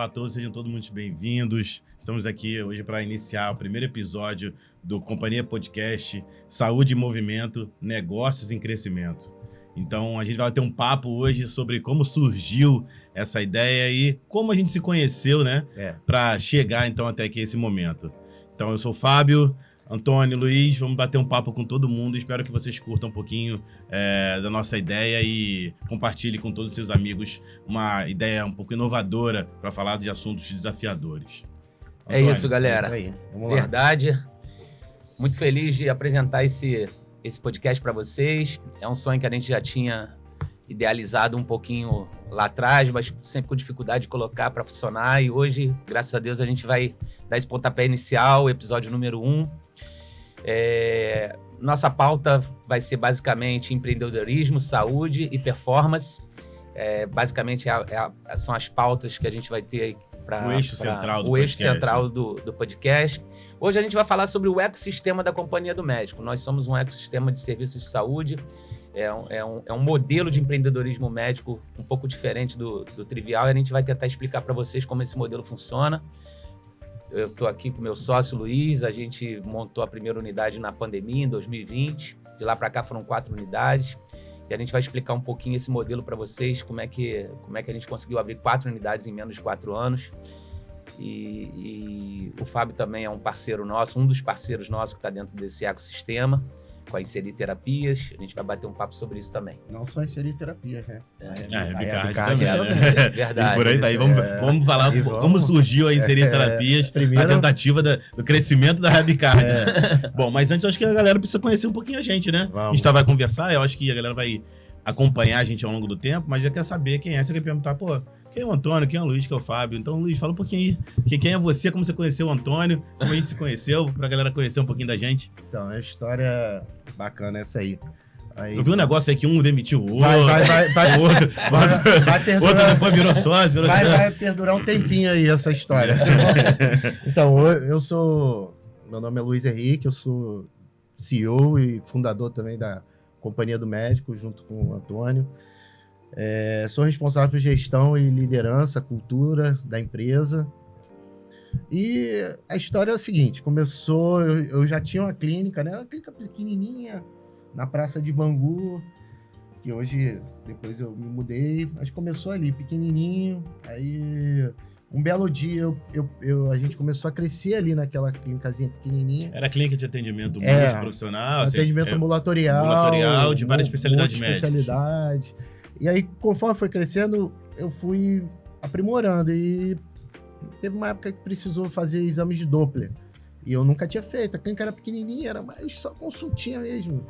Olá a todos, sejam todos muito bem-vindos. Estamos aqui hoje para iniciar o primeiro episódio do Companhia Podcast Saúde e Movimento, Negócios em Crescimento. Então, a gente vai ter um papo hoje sobre como surgiu essa ideia e como a gente se conheceu, né? Para chegar, então, até aqui esse momento. Então, eu sou o Fábio, Antônio, Luiz, vamos bater um papo com todo mundo. Espero que vocês curtam um pouquinho da nossa ideia e compartilhem com todos os seus amigos uma ideia um pouco inovadora para falar de assuntos desafiadores. Antônio, é isso, galera. É isso aí. Vamos lá. Verdade. Muito feliz de apresentar esse podcast para vocês. É um sonho que a gente já tinha idealizado um pouquinho lá atrás, mas sempre com dificuldade de colocar para funcionar. E hoje, graças a Deus, a gente vai dar esse pontapé inicial, episódio número 1. Nossa pauta vai ser basicamente empreendedorismo, saúde e performance. Basicamente, são as pautas que a gente vai ter para o eixo central do o eixo podcast. central do podcast. Hoje a gente vai falar sobre o ecossistema da Companhia do Médico. Nós somos um ecossistema de serviços de saúde. É um modelo de empreendedorismo médico um pouco diferente do trivial, e a gente vai tentar explicar para vocês como esse modelo funciona. Eu estou aqui com meu sócio, Luiz. A gente montou a primeira unidade na pandemia, em 2020. De lá para cá foram 4 unidades. E a gente vai explicar um pouquinho esse modelo para vocês, como é que a gente conseguiu abrir 4 unidades em menos de 4 anos. E o Fábio também é um parceiro nosso, um dos parceiros nossos que está dentro desse ecossistema, com a Inserir Terapias. A gente vai bater um papo sobre isso também. Não só Inserir Terapias, né? Rebicard também, né? Verdade. E por aí daí, vamos falar como surgiu a Inserir Terapias, a tentativa do crescimento da Rebicard. Bom, mas antes eu acho que a galera precisa conhecer um pouquinho a gente, né? Vamos. A gente vai conversar, eu acho que a galera vai acompanhar a gente ao longo do tempo, mas já quer saber quem é. Você quer perguntar, quem é o Antônio, quem é o Luiz, quem é o Fábio? Então, Luiz, fala um pouquinho aí. Quem é você, como você conheceu o Antônio, como a gente se conheceu, pra galera conhecer um pouquinho da gente. Então, é uma história bacana essa aí. Eu vi um negócio aí que um demitiu o outro. Vai outro perdurar. Outro depois virou sócio. Vai perdurar um tempinho aí essa história. Então, meu nome é Luiz Henrique, eu sou CEO e fundador também da Companhia do Médico, junto com o Antônio. Sou responsável por gestão e liderança, cultura da empresa. E a história é o seguinte, começou, eu já tinha uma clínica, né? Uma clínica pequenininha, na Praça de Bangu, que hoje, depois eu me mudei, mas começou ali, pequenininho. Aí, um belo dia, a gente começou a crescer ali naquela clínicazinha pequenininha. Era clínica de atendimento multiprofissional? Atendimento ambulatorial. Ambulatorial, de várias especialidades médicas. Especialidades. E aí, conforme foi crescendo, eu fui aprimorando. E teve uma época que precisou fazer exames de Doppler. E eu nunca tinha feito. A clínica era pequenininha, era mais só consultinha mesmo.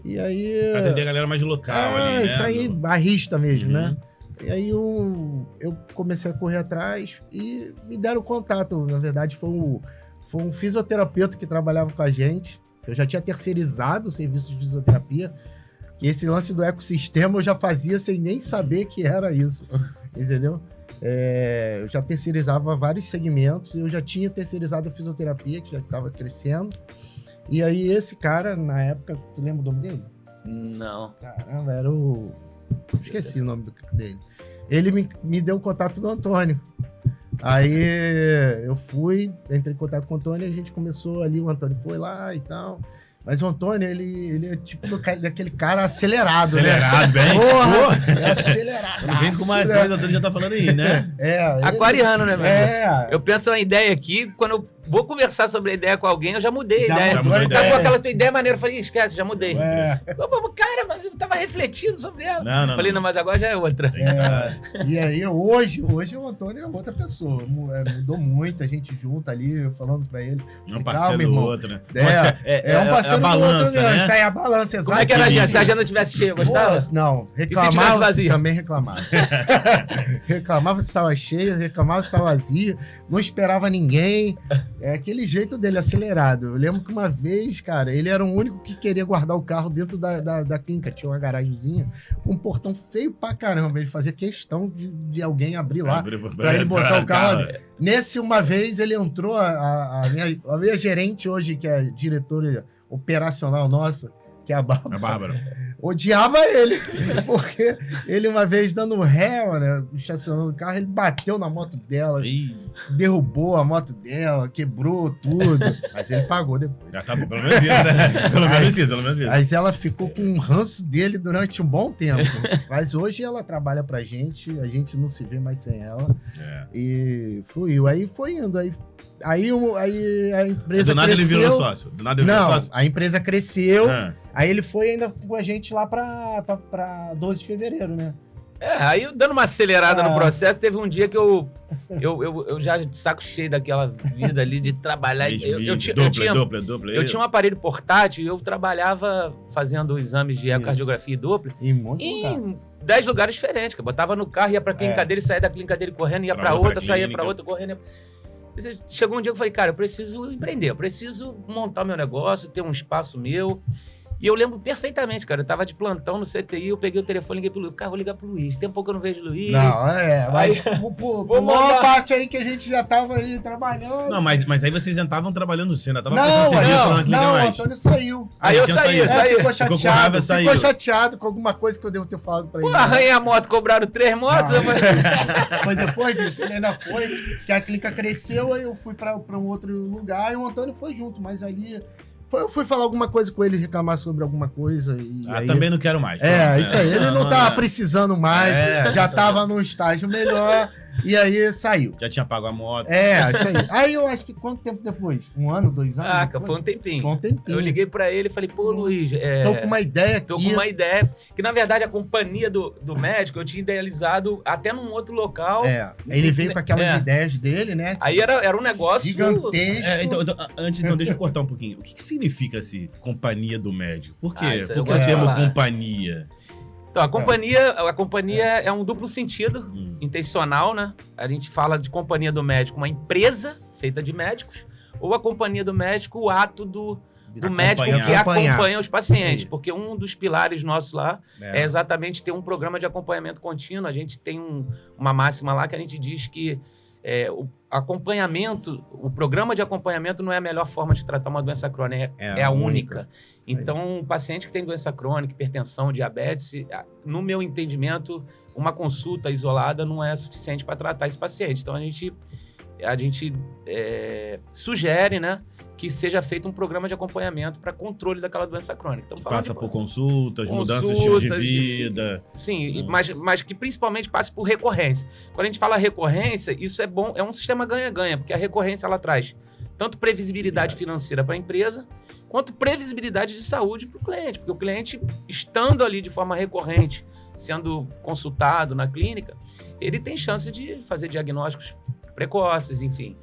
E aí... Atender a galera mais local ali, né? Isso aí, barrista mesmo, né? E aí eu comecei a correr atrás e me deram contato. Na verdade, foi um fisioterapeuta que trabalhava com a gente. Eu já tinha terceirizado o serviço de fisioterapia. E esse lance do ecossistema eu já fazia sem nem saber que era isso. Entendeu? Eu já terceirizava vários segmentos. Eu já tinha terceirizado a fisioterapia, que já estava crescendo. E aí esse cara, na época, tu lembra o nome dele? Não. Caramba, era o... Esqueci o nome dele. Ele me deu o contato do Antônio. Aí eu entrei em contato com o Antônio e a gente começou ali, o Antônio foi lá e tal. Mas o Antônio, ele é tipo daquele cara acelerado, né? Acelerado, bem. Porra, é acelerado. Não vem com mais coisa, o Antônio já tá falando aí, né? Aquariano, né, meu? Eu penso uma ideia aqui, quando eu vou conversar sobre a ideia com alguém, eu já mudei a ideia. mudou a Tá ideia. com aquela tua ideia maneira, eu falei, esquece, já mudei. Cara, mas eu tava refletindo sobre ela. Falei, não, mas agora já é outra. E aí, hoje o Antônio é outra pessoa. Mudou muito, a gente junta ali, falando pra ele. Um parceiro do outro, né? É um parceiro a balança, do outro, né? Isso aí é a balança, exato. Como é que era a agenda? Se a agenda tivesse cheia, gostava? Não, E se tivesse reclamava, vazia? também reclamava. Reclamava se estava cheia, reclamava se estava vazia, não esperava ninguém. É aquele jeito dele, acelerado. Eu lembro que uma vez, cara, ele era o único que queria guardar o carro dentro da clínica. Tinha uma garagemzinha com um portão feio pra caramba. Ele fazia questão de alguém abrir lá pra ele botar o carro. Nesse, uma vez, ele entrou, a minha gerente hoje, que é diretora operacional nossa, que é a Bárbara. odiava ele, porque ele uma vez dando ré, né, estacionando o carro, ele bateu na moto dela, derrubou a moto dela, quebrou tudo, mas ele pagou depois. Já tá bom, pelo menos isso, né? Pelo menos isso. Mas ela ficou com um ranço dele durante um bom tempo, mas hoje ela trabalha pra gente, a gente não se vê mais sem ela, e fluiu, aí foi indo, aí a empresa cresceu. Do nada ele virou sócio? Do nada ele virou sócio? A empresa cresceu, aí ele foi ainda com a gente lá pra 12 de fevereiro, né? Aí dando uma acelerada no processo, teve um dia que eu já de saco cheio daquela vida ali de trabalhar. Eu tinha um aparelho portátil e eu trabalhava fazendo exames de ecocardiografia e Doppler em 10 lugares diferentes. Eu botava no carro, ia pra clínica dele, saía da clínica dele correndo, ia pra outra, saía pra outra correndo. Chegou um dia que eu falei, cara, eu preciso empreender, eu preciso montar meu negócio, ter um espaço meu. E eu lembro perfeitamente, cara, eu tava de plantão no CTI, eu peguei o telefone e liguei pro Luiz. Cara, vou ligar pro Luiz, tem um pouco que eu não vejo o Luiz. Não, mas pulou a parte aí que a gente já tava aí trabalhando. Não, mas aí vocês estavam trabalhando, você ainda tava fazendo serviço na clínica mais. O Antônio saiu. Aí eu saí. Ficou chateado com alguma coisa que eu devo ter falado pra ele. Arranhei a moto, cobraram 3 motos. Foi depois disso, ele ainda foi, que a clínica cresceu, aí eu fui pra um outro lugar e o Antônio foi junto, mas ali... Eu fui falar alguma coisa com ele, reclamar sobre alguma coisa. Aí, também não quero mais. Isso aí. Ele não tava precisando mais, já tava num estágio melhor. E aí saiu. Já tinha pago a moto. Isso aí. Aí eu acho que quanto tempo depois? 1 ano, 2 anos? Foi um tempinho. Eu liguei pra ele e falei, pô, Luiz... Tô com uma ideia aqui. Tô com uma ideia. Que na verdade a companhia do médico eu tinha idealizado até num outro local. Ele veio com aquelas ideias dele, né? Aí era um negócio... gigantesco. Então, deixa eu cortar um pouquinho. O que significa esse companhia do médico? Por quê? Por que o termo companhia? Então, a companhia é um duplo sentido, intencional, né? A gente fala de companhia do médico, uma empresa feita de médicos, ou a companhia do médico, o ato do médico que acompanha os pacientes. Porque um dos pilares nossos lá é exatamente ter um programa de acompanhamento contínuo. A gente tem uma máxima lá que a gente diz que o programa de acompanhamento não é a melhor forma de tratar uma doença crônica, é a única. Então, um paciente que tem doença crônica, hipertensão, diabetes, no meu entendimento, uma consulta isolada não é suficiente para tratar esse paciente. Então, a gente sugere, né, que seja feito um programa de acompanhamento para controle daquela doença crônica. Então, passa por consultas, mudanças de estilo de vida. Sim, mas que principalmente passe por recorrência. Quando a gente fala recorrência, isso é bom, é um sistema ganha-ganha, porque a recorrência ela traz tanto previsibilidade financeira para a empresa, quanto previsibilidade de saúde para o cliente. Porque o cliente, estando ali de forma recorrente, sendo consultado na clínica, ele tem chance de fazer diagnósticos precoces, enfim.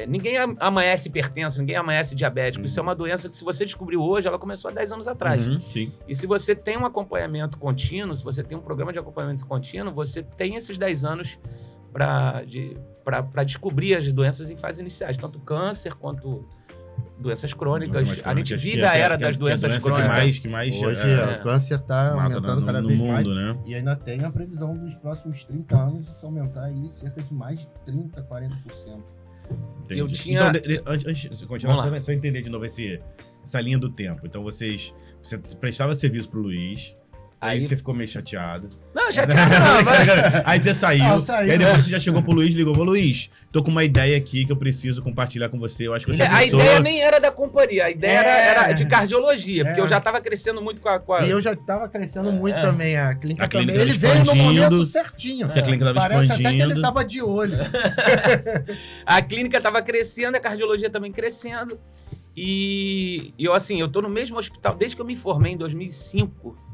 Ninguém amanhece hipertenso, ninguém amanhece diabético. Isso é uma doença que, se você descobriu hoje, ela começou há 10 anos atrás. Sim. E se você tem um acompanhamento contínuo, se você tem um programa de acompanhamento contínuo, você tem esses 10 anos para descobrir as doenças em fases iniciais, tanto câncer quanto doenças crônicas. A gente vive a era das doenças crônicas. Que mais hoje o câncer está aumentando cada vez mais. Né? E ainda tem a previsão dos próximos 30 anos isso aumentar aí cerca de mais de 30%, 40%. Entendi. Eu tinha... Então, antes de continuar, só entender de novo essa linha do tempo. Então, você prestava serviço pro Luiz. Aí você ficou meio chateado. Não, chateado não, mas... Aí você saiu. E aí depois você já chegou pro Luiz e ligou. Luiz, tô com uma ideia aqui que eu preciso compartilhar com você. Eu acho que você A ideia nem era da companhia. A ideia era de cardiologia. Porque eu já tava crescendo muito com a... E eu já tava crescendo muito também. A clínica também. Ele veio no momento certinho. Que a clínica tava Parece expandindo. Até que ele tava de olho. A clínica tava crescendo, a cardiologia também crescendo. E eu tô no mesmo hospital desde que eu me formei em 2005.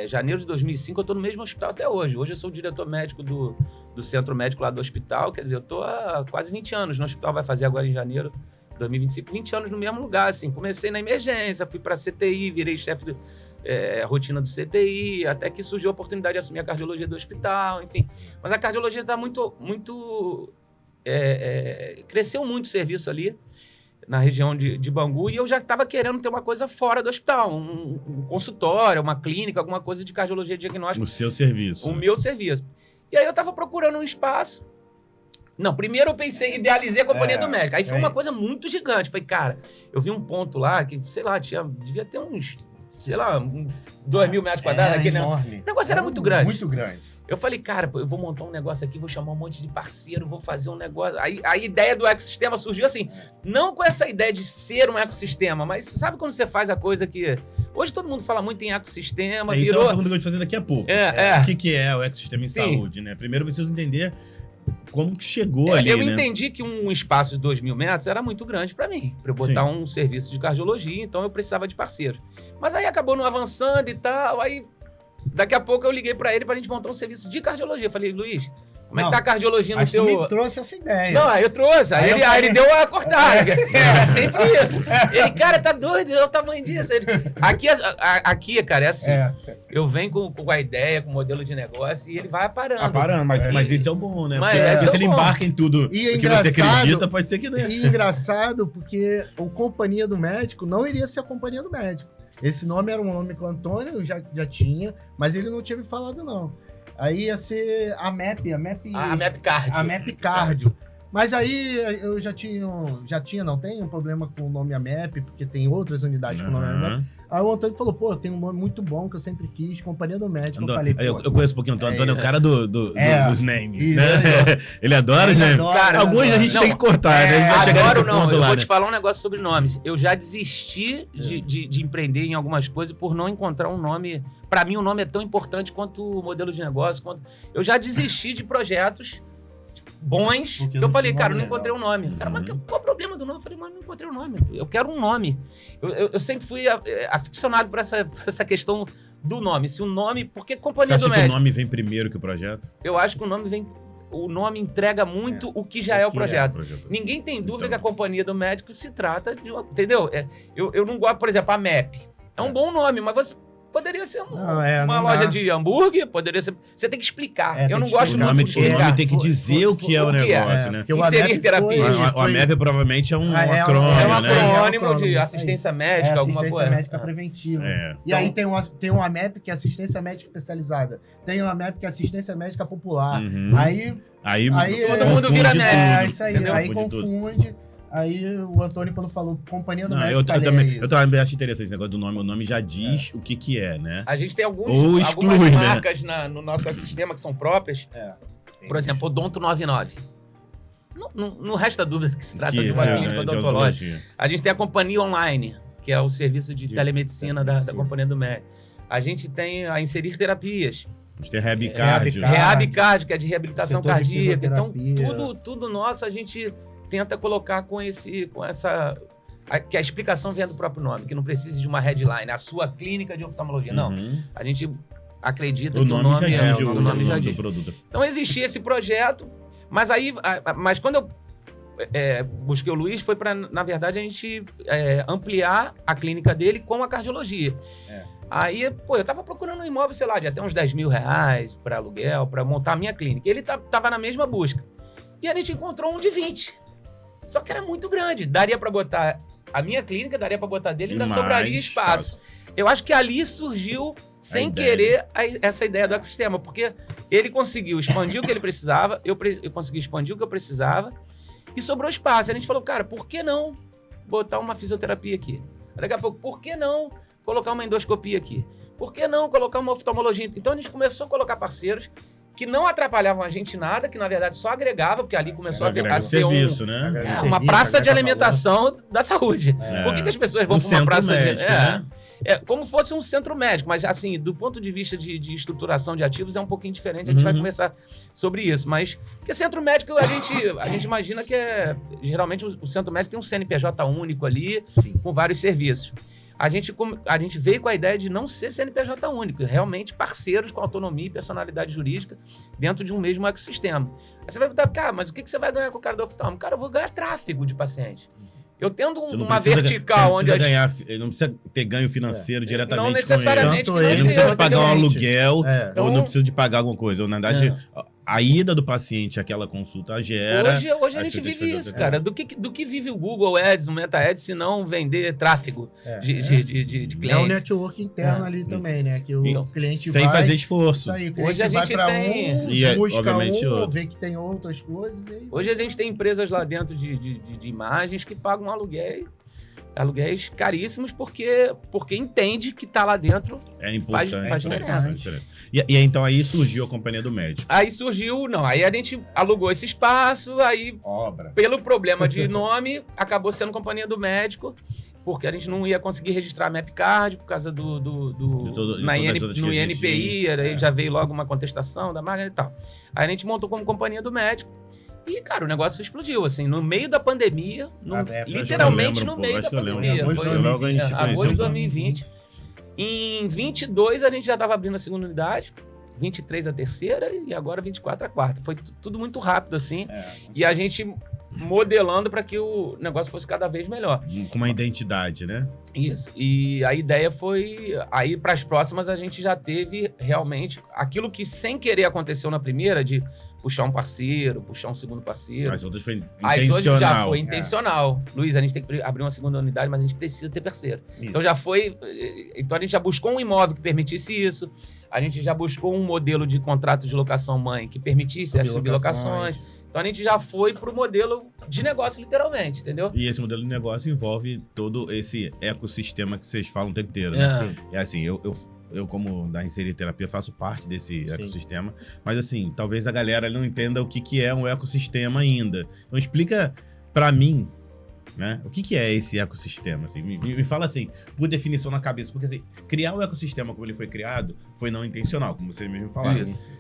Janeiro de 2005, eu tô no mesmo hospital até hoje. Hoje eu sou o diretor médico do centro médico lá do hospital. Quer dizer, eu tô há quase 20 anos no hospital, vai fazer agora em janeiro de 2025, 20 anos no mesmo lugar, assim. Comecei na emergência, fui pra CTI, virei chefe de rotina do CTI, até que surgiu a oportunidade de assumir a cardiologia do hospital, enfim. Mas a cardiologia tá cresceu muito o serviço ali, na região de Bangu, e eu já estava querendo ter uma coisa fora do hospital, um consultório, uma clínica, alguma coisa de cardiologia diagnóstica. O seu serviço. O meu serviço. E aí eu estava procurando um espaço. Não, primeiro eu idealizei a companhia do médico. Aí foi uma coisa muito gigante. Falei, cara, eu vi um ponto lá que, sei lá, devia ter uns sei lá, uns 2.000 metros quadrados. Aquele enorme. O negócio era muito grande. Muito grande. Eu falei, cara, eu vou montar um negócio aqui, vou chamar um monte de parceiro, vou fazer um negócio. Aí a ideia do ecossistema surgiu assim, não com essa ideia de ser um ecossistema, mas sabe quando você faz a coisa que... Hoje todo mundo fala muito em ecossistema, Isso é virou... uma pergunta que eu vou te fazer daqui a pouco. O que é o ecossistema em saúde, né? Primeiro eu preciso entender como que chegou ali, eu né? entendi que um espaço de 2.000 metros era muito grande para mim, para eu botar um serviço de cardiologia, então eu precisava de parceiro. Mas aí acabou não avançando e tal, aí daqui a pouco eu liguei para ele pra gente montar um serviço de cardiologia. Eu falei, Luiz, como é que tá a cardiologia no teu... Ele me trouxe essa ideia. Não, aí eu trouxe. Aí ele deu a cortada. É sempre isso. Ele, cara, tá doido, é o tamanho disso. Aqui, cara, é assim. Eu venho com a ideia, com o modelo de negócio e ele vai aparando. Mas esse é o bom, né? Porque se ele embarca em tudo que você acredita, pode ser que não. E engraçado, porque o Companhia do Médico não iria ser a Companhia do Médico. Esse nome era um nome que o Antônio já tinha, mas ele não tinha me falado, não. Aí ia ser a MAP Cardio. A MAP Cardio. Mas aí eu já não tem um problema com o nome AMEP, porque tem outras unidades com o nome AMEP. Aí o Antônio falou, pô, tem um nome muito bom que eu sempre quis, Companhia do Médico. Eu falei, eu conheço um pouquinho o Antônio, é o cara dos names, né? Ele adora os names. Cara, alguns a gente tem que cortar, né? A gente vai chegar nesse ponto lá. Eu vou te falar um negócio sobre nomes. Eu já desisti de empreender em algumas coisas por não encontrar um nome... Pra mim, o nome é tão importante quanto o modelo de negócio. Eu já desisti de projetos bons, que eu falei, cara, eu não encontrei um nome. Cara, mas qual é o problema do nome? Eu falei, mas não encontrei um nome. Eu quero um nome. Eu sempre fui aficionado por essa questão do nome. Se o nome... Porque Companhia do Médico... Você acha que o nome vem primeiro que o projeto? Eu acho que o nome entrega muito o que já é o projeto. Ninguém tem dúvida que a Companhia do Médico se trata de... Entendeu? Eu não gosto, por exemplo, a MAP. É um bom nome, mas você... Poderia ser uma loja de hambúrguer, poderia ser... Você tem que explicar. Eu não gosto muito de explicar. O nome tem que dizer o que é o negócio, né? Inserir terapia. O AMEP provavelmente é um acrônimo, né? É um acrônimo, acrônimo de assistência médica, alguma coisa. Assistência médica preventiva. E aí tem um AMEP, que é assistência médica especializada. Tem um AMEP, que é assistência médica popular. Aí todo mundo vira médico. É isso aí. Aí confunde... Aí o Antônio, quando falou Companhia do Médico, eu também acho interessante esse negócio do nome. O nome já diz o que é, né? A gente tem algumas marcas no nosso ecossistema que são próprias. Por exemplo, Odonto 99. Não resta dúvida que se trata de uma clínica odontológica. A gente tem a Companhia Online, que é o serviço de telemedicina da Companhia do Médico. A gente tem a Inserir Terapias. A gente tem Rehab Cardio. Rehab Cardio, que é de reabilitação cardíaca. Então, tudo nosso a gente... tenta colocar com essa... Que a explicação venha do próprio nome, que não precise de uma headline, a sua clínica de oftalmologia. Não, a gente acredita que o nome já diz. Então existia esse projeto, mas quando eu busquei o Luiz, foi para, na verdade, a gente ampliar a clínica dele com a cardiologia. Aí, eu tava procurando um imóvel, sei lá, de até uns 10 mil reais para aluguel, para montar a minha clínica. Ele tava na mesma busca. E a gente encontrou um de 20. Só que era muito grande. Daria para botar a minha clínica, daria para botar dele, ainda sobraria espaço. Eu acho que ali surgiu, sem querer, essa ideia do ecossistema, porque ele conseguiu expandir o que ele precisava, eu consegui expandir o que eu precisava, e sobrou espaço. A gente falou, cara, por que não botar uma fisioterapia aqui? Daqui a pouco, por que não colocar uma endoscopia aqui? Por que não colocar uma oftalmologia? Então a gente começou a colocar parceiros que não atrapalhavam a gente nada, que na verdade só agregava, porque ali começou a ser serviço, né? Uma praça de alimentação da saúde. Por que as pessoas vão para uma praça médico, né? Como fosse um centro médico, mas assim, do ponto de vista de estruturação de ativos é um pouquinho diferente, a gente vai conversar sobre isso, mas porque centro médico a gente imagina que geralmente o centro médico tem um CNPJ único ali, com vários serviços. A gente veio com a ideia de não ser CNPJ único, realmente parceiros com autonomia e personalidade jurídica dentro de um mesmo ecossistema. Aí você vai perguntar, cara, mas o que você vai ganhar com o cara do oftalmo? Cara, eu vou ganhar tráfego de paciente. Eu tendo uma vertical onde... não precisa ter ganho financeiro diretamente não necessariamente com ele. Ele não precisa de pagar um aluguel ou não precisa de pagar alguma coisa. Ou, na verdade, a ida do paciente àquela consulta gera... Hoje a gente vive isso, cara. Do que vive o Google Ads, o Meta Ads, se não vender tráfego de clientes? É um network interno ali também, né? Que o cliente sem fazer esforço. Isso aí, o cliente vai para busca vê que tem outras coisas. Hoje a gente tem empresas lá dentro de imagens que pagam um aluguel Aluguéis caríssimos porque entende que tá lá dentro. É importante. Faz diferença. E então aí surgiu a Companhia do Médico. Aí aí a gente alugou esse espaço, aí Obra. pelo problema de nome, acabou sendo Companhia do Médico, porque a gente não ia conseguir registrar a Mapcard por causa no INPI, aí já veio logo uma contestação da marca e tal. Aí a gente montou como Companhia do Médico. E, cara, o negócio explodiu, assim, no meio da pandemia, literalmente no meio da pandemia. Foi agosto de 2020. Em 22 a gente já estava abrindo a segunda unidade, 23 a terceira e agora 24 a quarta. Foi tudo muito rápido, assim. E a gente modelando para que o negócio fosse cada vez melhor. Com uma identidade, né? Isso. E a ideia foi... Aí, para as próximas, a gente já teve realmente aquilo que sem querer aconteceu na primeira, de puxar um parceiro, puxar um segundo parceiro. As outras foi intencional. As outras já foi intencional. Luiz, a gente tem que abrir uma segunda unidade, mas a gente precisa ter parceiro. Isso. Então já foi... Então a gente já buscou um imóvel que permitisse isso. A gente já buscou um modelo de contrato de locação-mãe que permitisse as sublocações. Então a gente já foi pro modelo de negócio, literalmente, entendeu? E esse modelo de negócio envolve todo esse ecossistema que vocês falam o tempo inteiro, né? É assim, eu como da Inserir Terapia, faço parte desse ecossistema, mas assim, talvez a galera não entenda o que é um ecossistema ainda. Então explica pra mim, né, o que é esse ecossistema, assim, me fala assim, por definição na cabeça, porque assim, criar o ecossistema como ele foi criado foi não intencional, como vocês mesmo falaram. Isso.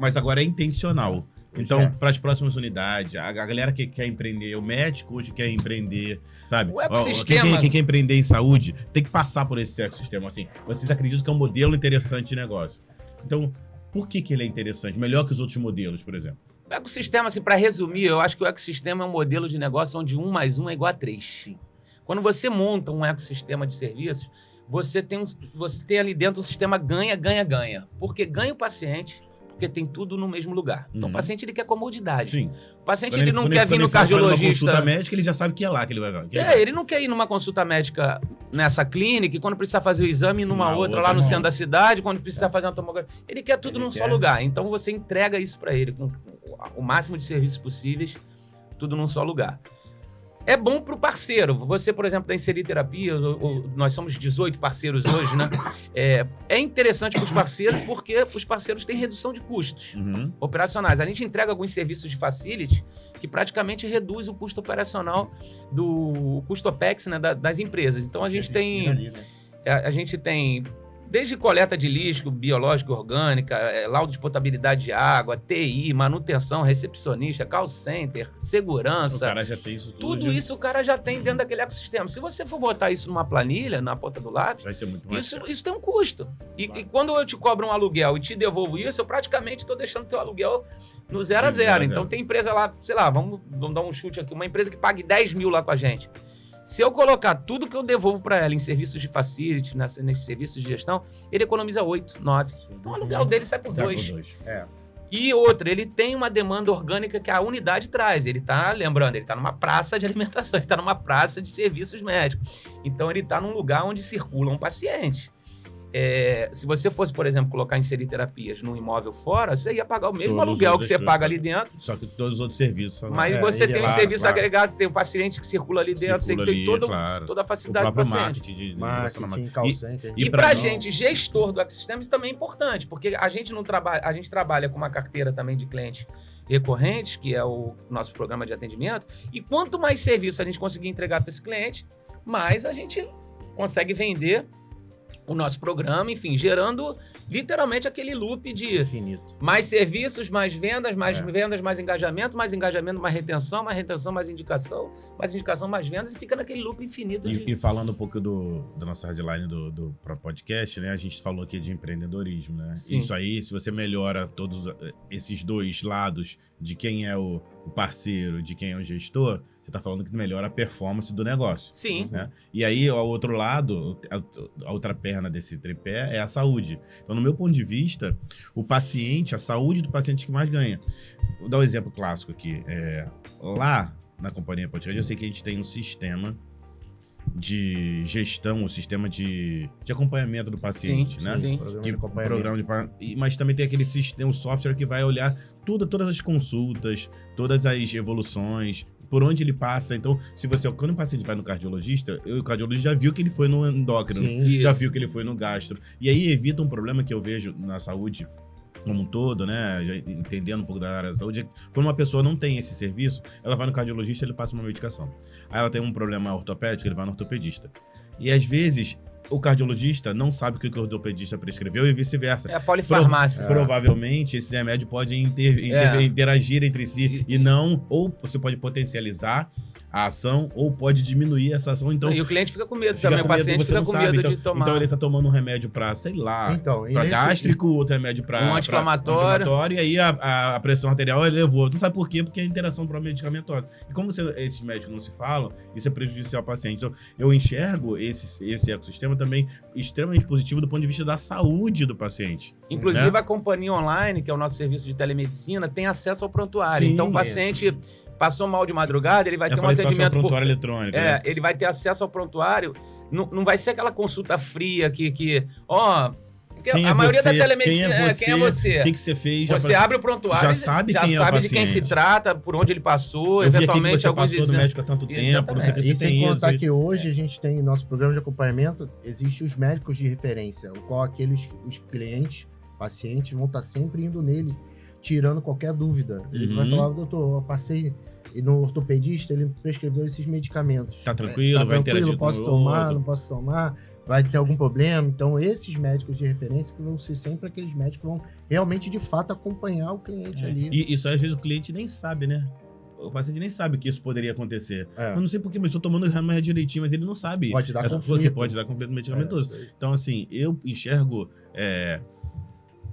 Mas agora é intencional. Então, para as próximas unidades, a galera que quer empreender, o médico hoje quer empreender, sabe? O ecossistema... Quem quer empreender em saúde tem que passar por esse ecossistema. Assim, vocês acreditam que é um modelo interessante de negócio. Então, por que ele é interessante? Melhor que os outros modelos, por exemplo? O ecossistema, assim, para resumir, eu acho que o ecossistema é um modelo de negócio onde 1 mais 1 é igual a 3. Quando você monta um ecossistema de serviços, você tem ali dentro um sistema ganha, ganha, ganha. Porque ganha o paciente... Porque tem tudo no mesmo lugar. Então, o paciente, ele quer comodidade. Sim. O paciente, ele não quer vir no cardiologista... Uma consulta médica, ele já sabe que é lá que ele vai... ele não quer ir numa consulta médica nessa clínica, e quando precisar fazer o exame numa outra lá no centro da cidade, quando precisar fazer uma tomografia... Ele quer tudo num só lugar. Então, você entrega isso para ele, com o máximo de serviços possíveis, tudo num só lugar. É bom pro parceiro. Você, por exemplo, da Inserir Terapia, nós somos 18 parceiros hoje, né? É interessante para os parceiros porque os parceiros têm redução de custos operacionais. A gente entrega alguns serviços de facility que praticamente reduz o custo operacional do custo OPEX, né, das empresas. Então, a gente tem desde coleta de lixo biológico e orgânica, laudo de potabilidade de água, TI, manutenção, recepcionista, call center, segurança. O cara já tem isso tudo. Tudo isso o cara já tem dentro daquele ecossistema. Se você for botar isso numa planilha, na ponta do lápis, vai ser muito mais isso tem um custo. E quando eu te cobro um aluguel e te devolvo isso, eu praticamente estou deixando teu aluguel no 0 a 0. Então tem empresa lá, sei lá, vamos dar um chute aqui, uma empresa que pague 10 mil lá com a gente. Se eu colocar tudo que eu devolvo para ela em serviços de facility, nesses serviços de gestão, ele economiza 8, 9. Então o aluguel dele sai por 2. E outra, ele tem uma demanda orgânica que a unidade traz. Ele tá, lembrando, ele tá numa praça de alimentação, ele tá numa praça de serviços médicos. Então ele tá num lugar onde circulam pacientes. Se você fosse, por exemplo, colocar Inserir Terapias num imóvel fora, você ia pagar o mesmo aluguel que você paga ali dentro. Só que todos os outros serviços são... Mas você tem os serviços agregados, tem o paciente que circula ali dentro, você tem toda a facilidade do paciente. Marketing, call center. E pra gente, gestor do ecossistema, isso também é importante, porque a gente trabalha com uma carteira também de clientes recorrentes, que é o nosso programa de atendimento, e quanto mais serviço a gente conseguir entregar para esse cliente, mais a gente consegue vender o nosso programa, enfim, gerando literalmente aquele loop de infinito. Mais serviços, mais vendas, vendas, mais engajamento, mais retenção, mais indicação, mais vendas, e fica naquele loop infinito. E falando um pouco da nossa headline do podcast, né? A gente falou aqui de empreendedorismo, né? Sim. Isso aí, se você melhora todos esses dois lados de quem é o parceiro, de quem é o gestor, você está falando que melhora a performance do negócio. Sim. Né? E aí, ao outro lado, a outra perna desse tripé é a saúde. Então, no meu ponto de vista, o paciente, a saúde do paciente que mais ganha. Vou dar um exemplo clássico aqui. Lá na Companhia Podcast, eu sei que a gente tem um sistema de gestão, um sistema de acompanhamento do paciente, né? Sim. Mas também tem aquele sistema, um software que vai olhar todas as consultas, todas as evoluções, por onde ele passa. Então, quando o paciente vai no cardiologista, o cardiologista já viu que ele foi no endócrino, já viu que ele foi no gastro. E aí evita um problema que eu vejo na saúde como um todo, né, já entendendo um pouco da área da saúde, quando uma pessoa não tem esse serviço, ela vai no cardiologista, ele passa uma medicação. Aí ela tem um problema ortopédico, ele vai no ortopedista. E às vezes o cardiologista não sabe o que o ortopedista prescreveu e vice-versa. É a polifarmácia. Provavelmente esses remédios podem interagir entre si e não, ou você pode potencializar a ação ou pode diminuir essa ação. Então, e o cliente fica com medo também, o paciente fica com medo de tomar. Então ele tá tomando um remédio para, sei lá, para gástrico, outro remédio para um anti-inflamatório, e aí a pressão arterial elevou. Não sabe por quê? Porque é interação pró-medicamentosa. E como esses médicos não se falam, isso é prejudicial ao paciente. Então, eu enxergo esse ecossistema também extremamente positivo do ponto de vista da saúde do paciente. Inclusive, né? A companhia online, que é o nosso serviço de telemedicina, tem acesso ao prontuário. Sim, então, o paciente passou mal de madrugada, ele vai ter um atendimento prontuário eletrônico. né? Ele vai ter acesso ao prontuário. Não vai ser aquela consulta fria que a maioria da telemedicina quem é você? O que você fez? Você abre o prontuário, já sabe quem é o paciente. de quem se trata, por onde ele passou, eu eventualmente vi que você passou no médico há tanto tempo, não sei o que e sem contar que hoje a gente tem nosso programa de acompanhamento, existem os médicos de referência, o qual os clientes, pacientes vão estar sempre indo nele, tirando qualquer dúvida. Ele vai falar, doutor, eu passei no ortopedista, ele prescreveu esses medicamentos. Tá tranquilo, vai interagir posso tomar, não posso tomar, vai ter algum problema. Então, esses médicos de referência que vão ser sempre aqueles médicos que vão realmente, de fato, acompanhar o cliente ali. E isso, às vezes, o cliente nem sabe, né? O paciente nem sabe que isso poderia acontecer. Eu não sei porquê, mas estou tomando o remédio direitinho, mas ele não sabe. Pode dar conflito. Pode dar conflito medicamentoso. Então, assim, eu enxergo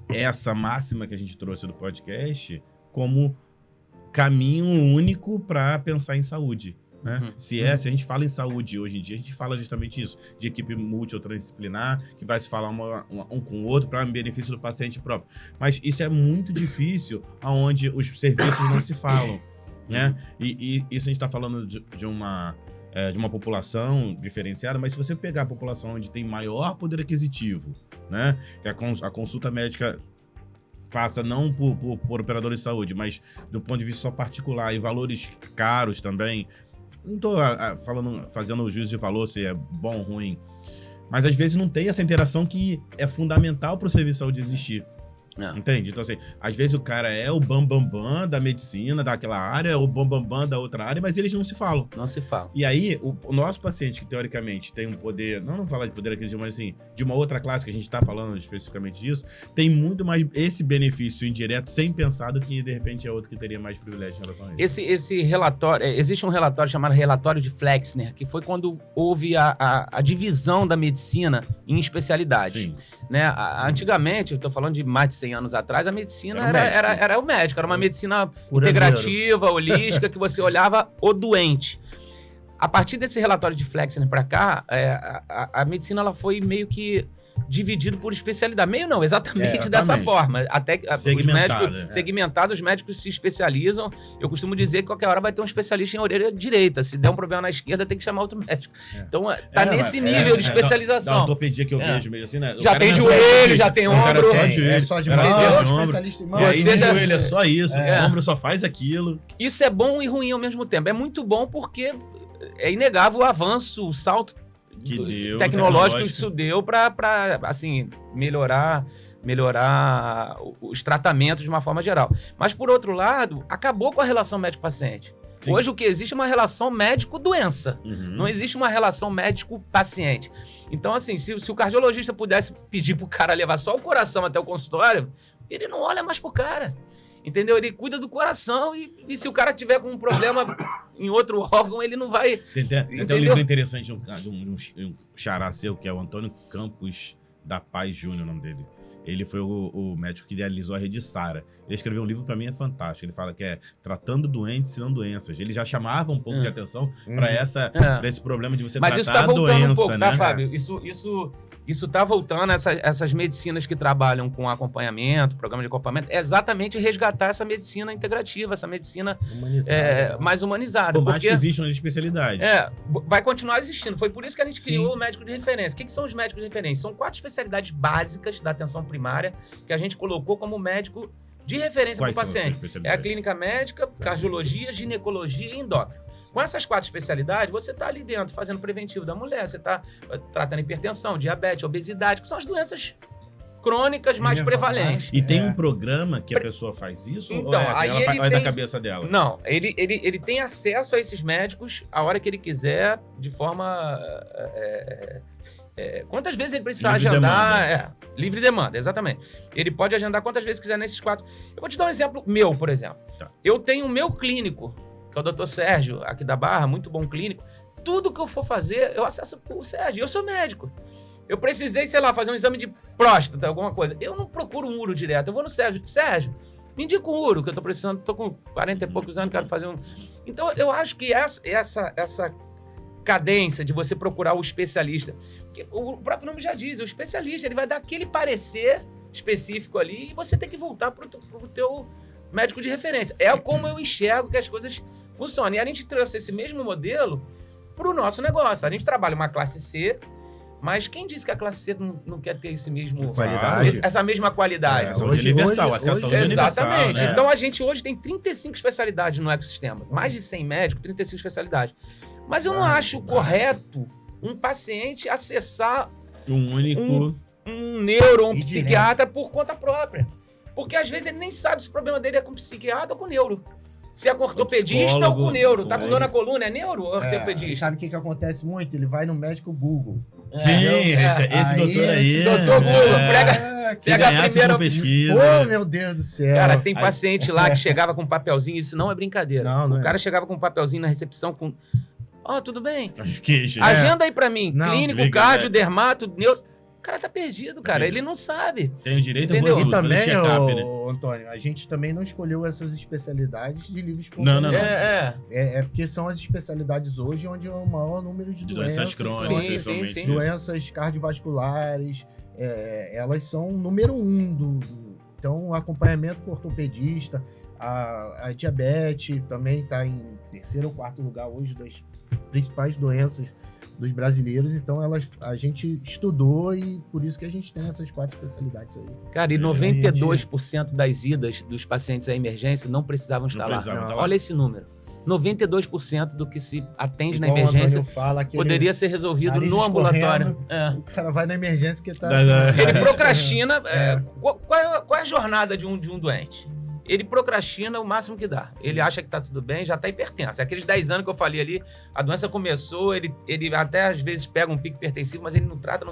essa máxima que a gente trouxe do podcast como caminho único para pensar em saúde. Né? Se a gente fala em saúde hoje em dia, a gente fala justamente isso, de equipe multi ou transdisciplinar, que vai se falar um com o outro para benefício do paciente próprio. Mas isso é muito difícil onde os serviços não se falam. Né? E isso a gente está falando de uma população diferenciada, mas se você pegar a população onde tem maior poder aquisitivo, né? Que a consulta médica passa não por operadores de saúde, mas do ponto de vista só particular e valores caros também. Não estou fazendo o juízo de valor se é bom ou ruim, mas às vezes não tem essa interação que é fundamental para o serviço de saúde existir. Entende? Então, assim, às vezes o cara é o bambambam da medicina, daquela área, é o bambambam da outra área, mas eles não se falam. Não se falam. E aí, o nosso paciente, que teoricamente tem um poder, não falar de poder aquisitivo, mas assim, de uma outra classe, que a gente está falando especificamente disso, tem muito mais esse benefício indireto, sem pensar, do que, de repente, é outro que teria mais privilégio em relação a isso. Esse relatório, existe um relatório chamado Relatório de Flexner, que foi quando houve a divisão da medicina em especialidades. Sim. Né? Antigamente, eu estou falando de mais de 100 anos atrás, a medicina era o médico, era uma medicina integrativa, holística, que você olhava o doente. A partir desse relatório de Flexner para cá, a medicina ela foi meio que dividido por especialidade. Meio não, exatamente dessa forma. Até segmentado, os médicos se especializam. Eu costumo dizer que qualquer hora vai ter um especialista em orelha direita. Se der um problema na esquerda, tem que chamar outro médico. Então, tá nesse nível de especialização. Da ortopedia que eu vejo meio assim, né? Já tem joelho, já tem ombro. É só de mão, especialista em mão. E aí, joelho é só isso, ombro só faz aquilo. Isso é bom e ruim ao mesmo tempo. É muito bom porque é inegável o avanço, o salto tecnológico que isso deu para assim, melhorar os tratamentos de uma forma geral. Mas, por outro lado, acabou com a relação médico-paciente. Sim. Hoje o que existe é uma relação médico-doença. Não existe uma relação médico-paciente. Então, assim, se o cardiologista pudesse pedir pro cara levar só o coração até o consultório, ele não olha mais pro cara. Entendeu? Ele cuida do coração e se o cara tiver com um problema em outro órgão, ele não vai... Tem um livro interessante de um xará seu, que é o Antônio Campos da Paz Júnior, o nome dele. Ele foi o médico que idealizou a Rede Sara. Ele escreveu um livro, para mim, é fantástico. Ele fala que é Tratando Doentes e Não Doenças. Ele já chamava um pouco de atenção para esse problema de você tratar a doença. Mas isso tá voltando um pouco, tá, Fábio? Isso tá voltando, essas medicinas que trabalham com acompanhamento, programa de acompanhamento, é exatamente resgatar essa medicina integrativa, essa medicina mais humanizada. Por mais que existam as especialidades. Vai continuar existindo. Foi por isso que a gente criou o médico de referência. O que são os médicos de referência? São 4 especialidades básicas da atenção primária que a gente colocou como médico de referência para o paciente. É a clínica médica, cardiologia, ginecologia e endócrino. Com essas 4 especialidades, você está ali dentro fazendo preventivo da mulher, você está tratando hipertensão, diabetes, obesidade, que são as doenças crônicas mais prevalentes. E tem um programa que a pessoa faz isso? Então, ou é assim, aí ela ele vai da tem- cabeça dela? Não, ele tem acesso a esses médicos a hora que ele quiser, de forma... quantas vezes ele precisar Livre agendar? Livre demanda, exatamente. Ele pode agendar quantas vezes quiser nesses 4. Eu vou te dar um exemplo meu, por exemplo. Tá. Eu tenho o meu clínico, que é o Dr. Sérgio, aqui da Barra, muito bom clínico. Tudo que eu for fazer, eu acesso o Sérgio. Eu sou médico. Eu precisei, sei lá, fazer um exame de próstata, alguma coisa. Eu não procuro um uro direto. Eu vou no Sérgio. Sérgio, me indica um uro, que eu tô precisando. Tô com 40 e poucos anos, quero fazer um... Então, eu acho que essa cadência de você procurar o especialista... Porque o próprio nome já diz, o especialista, ele vai dar aquele parecer específico ali e você tem que voltar pro teu médico de referência. É como eu enxergo que as coisas funcionam. E a gente trouxe esse mesmo modelo pro nosso negócio. A gente trabalha uma classe C, mas quem disse que a classe C não quer ter esse mesmo, Qualidade. essa mesma qualidade? Saúde universal, acesso à saúde universal. Exatamente. Né? Então a gente hoje tem 35 especialidades no ecossistema. Mais de 100 médicos, 35 especialidades. Mas eu não acho correto um paciente acessar Um único... um neuro, um E psiquiatra por conta própria. Porque às vezes ele nem sabe se o problema dele é com psiquiatra ou com neuro. Se é com ortopedista ou psicólogo, com neuro. Tá com é. dor na coluna, é neuro ou ortopedista? Sabe o que acontece muito? Ele vai no médico Google. Sim, esse doutor aí... esse doutor Google, prega- Se pega a ganhasse primeira- com pesquisa... Oh, meu Deus do céu. Cara, tem paciente lá que chegava com um papelzinho, isso não é brincadeira. Não O é. cara chegava com um papelzinho na recepção com... Tudo bem? Acho que já... Agenda aí pra mim. Não, Clínico, liga, cardio, é. dermato, neuro... O cara tá perdido, cara. Perdido. Ele não sabe. Tem o direito Entendeu? a E fazer também, check-up, né? Antônio, a gente também não escolheu essas especialidades de livre Não, espontâneo. não. É porque são as especialidades hoje onde é o maior número de Doenças crônicas, Sim, principalmente. sim. doenças cardiovasculares, elas são número 1 então o acompanhamento com ortopedista, a diabetes também está em 3º ou 4º lugar hoje das principais doenças dos brasileiros, então a gente estudou e por isso que a gente tem essas 4 especialidades aí. Cara, e 92% das idas dos pacientes à emergência não precisavam estar lá. precisava estar lá. Olha esse número. 92% do que se atende na Igual o emergência Antônio fala que poderia ser resolvido nariz no ambulatório. escorrendo. o cara vai na emergência que tá... Ele procrastina. Qual é a jornada de um doente? Ele procrastina o máximo que dá. Sim. Ele acha que tá tudo bem, já tá hipertenso. Aqueles 10 anos que eu falei ali, a doença começou, ele até às vezes pega um pico hipertensivo, mas ele não trata.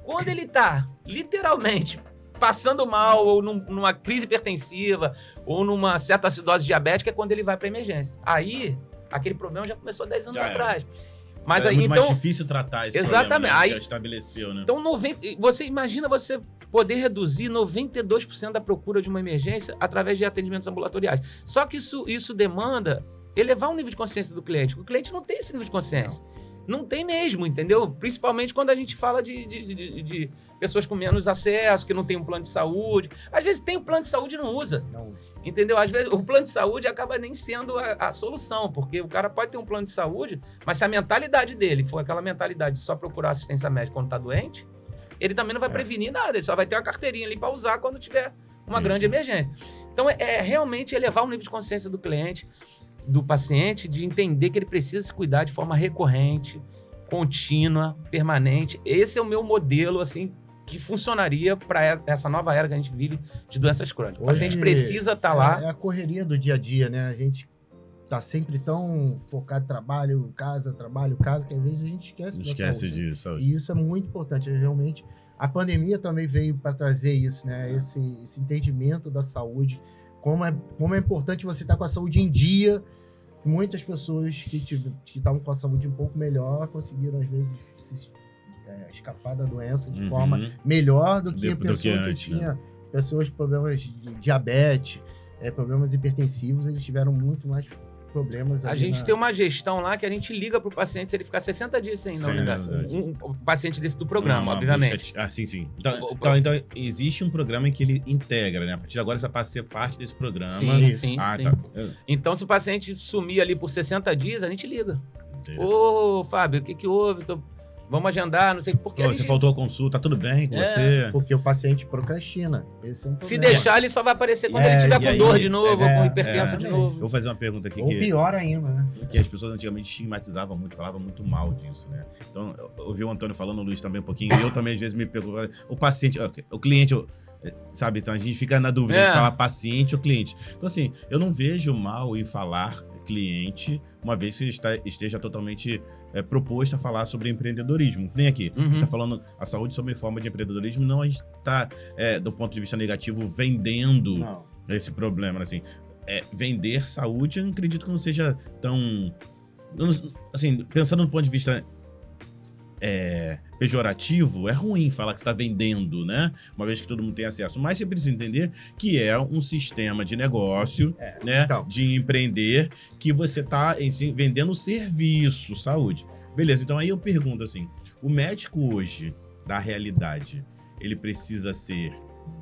Quando ele tá, literalmente, passando mal, ou numa crise hipertensiva, ou numa certa acidose diabética, é quando ele vai pra emergência. Aí, aquele problema já começou 10 anos Já era. atrás. Mas É aí, muito então... mais difícil tratar esse Exatamente. problema, né? Aí- Já estabeleceu, né? Então, você imagina você poder reduzir 92% da procura de uma emergência através de atendimentos ambulatoriais. Só que isso demanda elevar o nível de consciência do cliente. O cliente não tem esse nível de consciência. Não tem mesmo, entendeu? Principalmente quando a gente fala de pessoas com menos acesso, que não tem um plano de saúde. Às vezes tem um plano de saúde e não usa. Não. Entendeu? Às vezes o plano de saúde acaba nem sendo a solução, porque o cara pode ter um plano de saúde, mas se a mentalidade dele for aquela mentalidade de só procurar assistência médica quando tá doente, ele também não vai prevenir nada, ele só vai ter uma carteirinha ali para usar quando tiver uma grande emergência. Então é realmente elevar o nível de consciência do cliente, do paciente, de entender que ele precisa se cuidar de forma recorrente, contínua, permanente. Esse é o meu modelo, assim, que funcionaria para essa nova era que a gente vive de doenças crônicas. O paciente precisa estar lá. É a correria do dia a dia, né? A gente tá sempre tão focado em trabalho, casa, que às vezes a gente esquece da Esquece saúde. disso, saúde. E isso é muito importante, realmente. A pandemia também veio para trazer isso, né? Esse entendimento da saúde, como é importante você estar com a saúde em dia. Muitas pessoas que estavam com a saúde um pouco melhor conseguiram, às vezes, escapar da doença de forma melhor do que a pessoa que antes, tinha pessoas com problemas de diabetes, problemas hipertensivos, eles tiveram muito mais problemas. A ali gente tem uma gestão lá que a gente liga pro paciente se ele ficar 60 dias sem Sim, ligar. verdade. Um paciente desse do programa, Uma obviamente. busca- sim. Então, existe um programa em que ele integra, né? A partir de agora você passa a ser parte desse programa. Sim, sim, Ah, sim. tá. Então, se o paciente sumir ali por 60 dias, a gente liga. Interessante. Ô, Fábio, o que houve? Vamos agendar, não sei porque. Você faltou a consulta, tá tudo bem com você? Porque o paciente procrastina. Esse é um problema. Se deixar, ele só vai aparecer quando ele tiver com dor de novo, ou com hipertenso de Eu novo. vou fazer uma pergunta aqui. Ou pior ainda, né? Que as pessoas antigamente estigmatizavam muito, falavam muito mal disso, né? Então, eu ouvi o Antônio falando, o Luiz também um pouquinho, e eu também às vezes me pergunto, o paciente, o cliente, sabe? Então a gente fica na dúvida de falar paciente ou cliente. Então, assim, eu não vejo mal em falar cliente, uma vez que esteja totalmente proposto a falar sobre empreendedorismo. Nem aqui. A gente está falando a saúde sob forma de empreendedorismo, não a gente está, do ponto de vista negativo, vendendo esse problema. Assim, vender saúde, eu não acredito que não seja tão... Assim, pensando no ponto de vista pejorativo, é ruim falar que você está vendendo, né? Uma vez que todo mundo tem acesso. Mas você precisa entender que é um sistema de negócio, né? Então, de empreender, que você está vendendo serviço, saúde. Beleza, então aí eu pergunto assim, o médico hoje, da realidade, ele precisa ser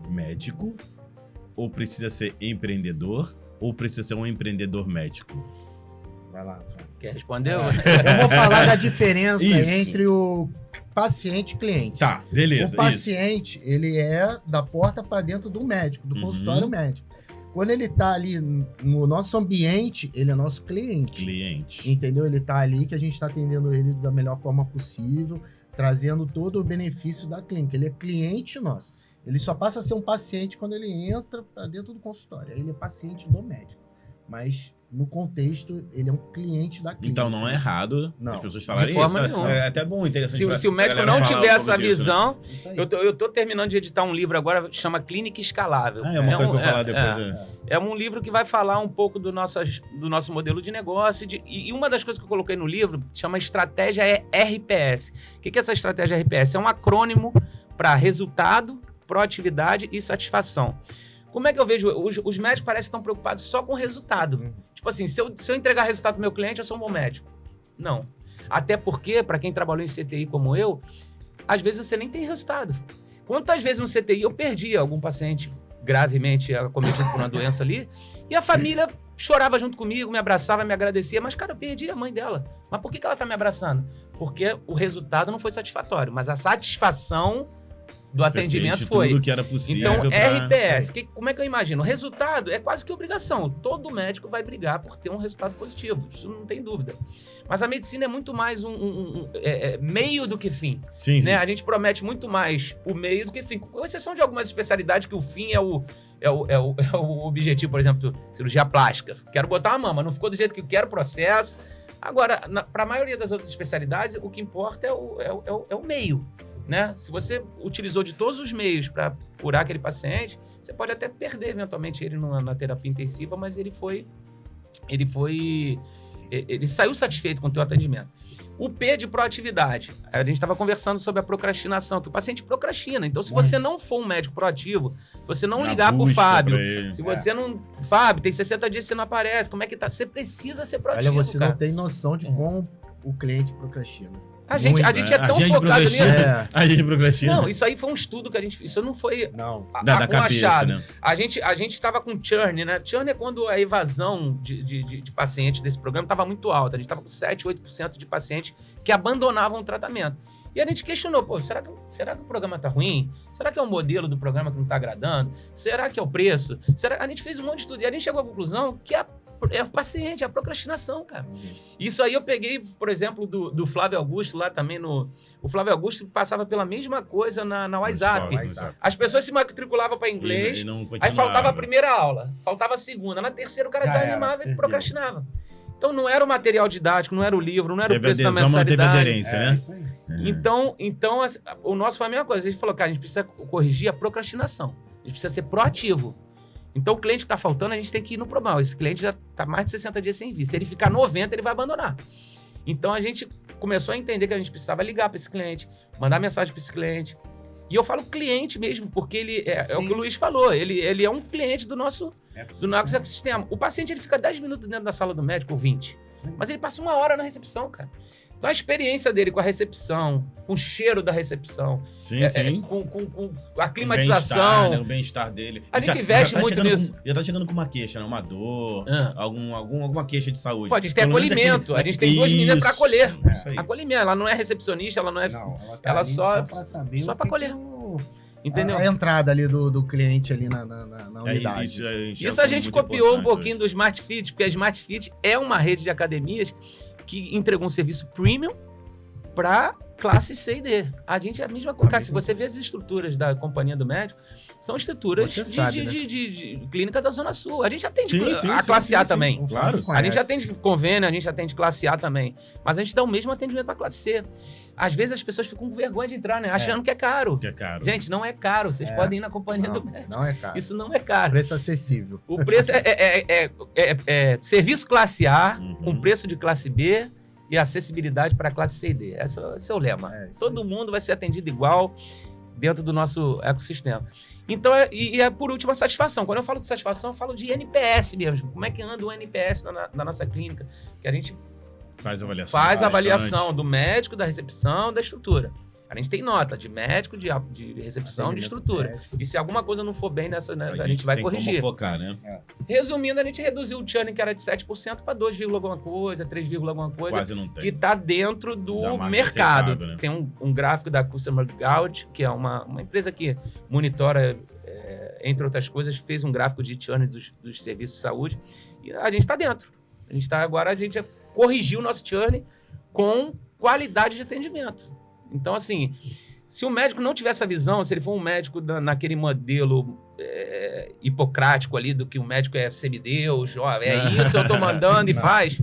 médico, ou precisa ser empreendedor, ou precisa ser um empreendedor médico? Vai lá, Antônio. Quer responder? Eu vou falar da diferença entre o paciente e cliente. Tá, beleza. O paciente, ele é da porta para dentro do médico, do consultório médico. Quando ele tá ali no nosso ambiente, ele é nosso cliente. Entendeu? Ele tá ali que a gente tá atendendo ele da melhor forma possível, trazendo todo o benefício da clínica. Ele é cliente nosso. Ele só passa a ser um paciente quando ele entra para dentro do consultório. Aí ele é paciente do médico. Mas no contexto, ele é um cliente da clínica. Então não é errado as pessoas falarem de forma isso. Nenhuma. É até bom, interessante. Se o médico não tiver essa visão... Isso aí. Eu tô terminando de editar um livro agora, chama Clínica Escalável. É uma coisa que eu vou falar depois. É um livro que vai falar um pouco do nosso modelo de negócio. E uma das coisas que eu coloquei no livro chama Estratégia RPS. O que é essa estratégia RPS? É um acrônimo para resultado, proatividade e satisfação. Como é que eu vejo? Os médicos parecem que estão preocupados só com o resultado. Tipo assim, se eu entregar resultado pro meu cliente, eu sou um bom médico. Não. Até porque, para quem trabalhou em CTI como eu, às vezes você nem tem resultado. Quantas vezes no CTI eu perdi algum paciente gravemente acometido por uma doença ali, e a família chorava junto comigo, me abraçava, me agradecia, mas, cara, eu perdi a mãe dela. Mas por que ela tá me abraçando? Porque o resultado não foi satisfatório, mas a satisfação do atendimento foi. Tudo que era possível. Então, RPS, como é que eu imagino? O resultado é quase que obrigação. Todo médico vai brigar por ter um resultado positivo, isso não tem dúvida. Mas a medicina é muito mais meio do que fim. Sim, né? A gente promete muito mais o meio do que fim, com exceção de algumas especialidades que o fim é o objetivo, por exemplo, cirurgia plástica. Quero botar uma mama, não ficou do jeito que eu quero, processo. Agora, para a maioria das outras especialidades, o que importa é o meio. Né? Se você utilizou de todos os meios para curar aquele paciente, você pode até perder eventualmente ele na terapia intensiva, mas ele saiu satisfeito com o teu atendimento. O P de proatividade. A gente estava conversando sobre a procrastinação, que o paciente procrastina. Então, se você não for um médico proativo, se você não ligar pro Fábio, se você não... Fábio, tem 60 dias que você não aparece, como é que tá? Você precisa ser proativo, Olha, você cara. não tem noção de como o cliente procrastina. A gente é tão focado nisso. A gente procrastina. Não, isso aí foi um estudo que a gente... Isso não foi da cabeça, né? A gente estava com churn, né? Churn é quando a evasão de pacientes desse programa estava muito alta. A gente estava com 7, 8% de pacientes que abandonavam o tratamento. E a gente questionou, pô, será que o programa está ruim? Será que é o modelo do programa que não está agradando? Será que é o preço? A gente fez um monte de estudo e a gente chegou à conclusão que é o paciente, a procrastinação, cara. Isso aí eu peguei, por exemplo, do Flávio Augusto lá também O Flávio Augusto passava pela mesma coisa na WhatsApp. As pessoas se matriculavam para inglês, aí faltava a primeira aula, faltava a segunda, na terceira o cara desanimava e procrastinava. Então não era o material didático, não era o livro, não era o preço da mensalidade. Teve aderência, né? Isso aí. Então o nosso foi a mesma coisa. A gente falou, cara, a gente precisa corrigir a procrastinação. A gente precisa ser proativo. Então, o cliente que está faltando, a gente tem que ir no problema. Esse cliente já está mais de 60 dias sem vir. Se ele ficar 90, ele vai abandonar. Então, a gente começou a entender que a gente precisava ligar para esse cliente, mandar mensagem para esse cliente. E eu falo cliente mesmo, porque ele é o que o Luiz falou. Ele é um cliente do nosso ecossistema. O paciente ele fica 10 minutos dentro da sala do médico, ou 20. Mas ele passa 1 hora na recepção, cara. Então a experiência dele com a recepção, com o cheiro da recepção, Sim. com a climatização. O bem-estar dele. A gente investe muito nisso. Já tá chegando com uma queixa, né? Uma dor, alguma queixa de saúde. Pô, a gente tem acolhimento. A gente tem 2 meninas pra acolher. Isso aí. Acolhimento. Ela não é recepcionista, ela não é... Não, ela ali só pra saber só o pra que acolher. Entendeu? A entrada ali do cliente ali na unidade. Isso a gente copiou um pouquinho do Smart Fit, porque a Smart Fit é uma rede de academias que entregou um serviço premium para classe C e D. A gente é a mesma coisa. Se você vê as estruturas da Companhia do Médico, são estruturas de clínica da Zona Sul. A gente atende a classe A também. Claro. A gente atende convênio, a gente atende classe A também. Mas a gente dá o mesmo atendimento para classe C. Às vezes as pessoas ficam com vergonha de entrar, né? Achando que é caro. Gente, não é caro. Vocês podem ir na Companhia do Médico. Não é caro. Isso não é caro. Preço acessível. O preço é serviço classe A, com preço de classe B e acessibilidade para classe C e D. Esse é o lema. Todo mundo vai ser atendido igual dentro do nosso ecossistema. Então, por último, a satisfação. Quando eu falo de satisfação, eu falo de NPS mesmo. Como é que anda o NPS na nossa clínica? Que a gente faz a avaliação do médico, da recepção, da estrutura. A gente tem nota de médico, de recepção, de estrutura. E se alguma coisa não for bem nessa, a gente vai corrigir. Como focar, né? Resumindo, a gente reduziu o churn, que era de 7% para 2, alguma coisa, 3, alguma coisa. Quase não tem. Que está dentro do mercado. Né? Tem um gráfico da Customer Gauge, que é uma empresa que monitora, entre outras coisas, fez um gráfico de churn dos serviços de saúde. E a gente está dentro. Agora a gente corrigiu o nosso churn com qualidade de atendimento. Então, assim, se o médico não tiver essa visão, se ele for um médico naquele modelo hipocrático ali, do que o médico é semideus, isso eu tô mandando e faz.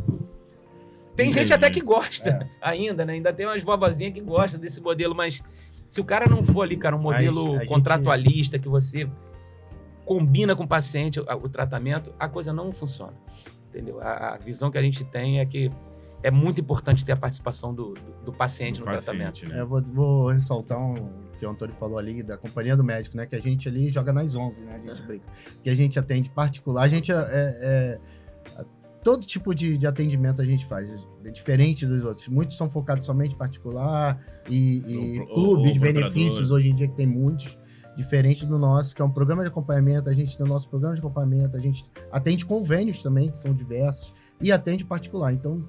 Tem gente até que gosta ainda, né? Ainda tem umas vovozinhas que gostam desse modelo, mas se o cara não for ali, cara, um modelo contratualista, que você combina com o paciente o tratamento, a coisa não funciona, entendeu? A visão que a gente tem é que é muito importante ter a participação do paciente no tratamento. Né? Eu vou ressaltar que o Antônio falou ali, da Companhia do Médico, né? Que a gente ali joga nas 11, né? A gente brinca. Que a gente atende particular. A gente todo tipo de atendimento a gente faz, é diferente dos outros. Muitos são focados somente em particular e clube de benefícios, hoje em dia, que tem muitos, diferente do nosso, que é um programa de acompanhamento. A gente tem o nosso programa de acompanhamento, a gente atende convênios também, que são diversos, e atende particular. Então,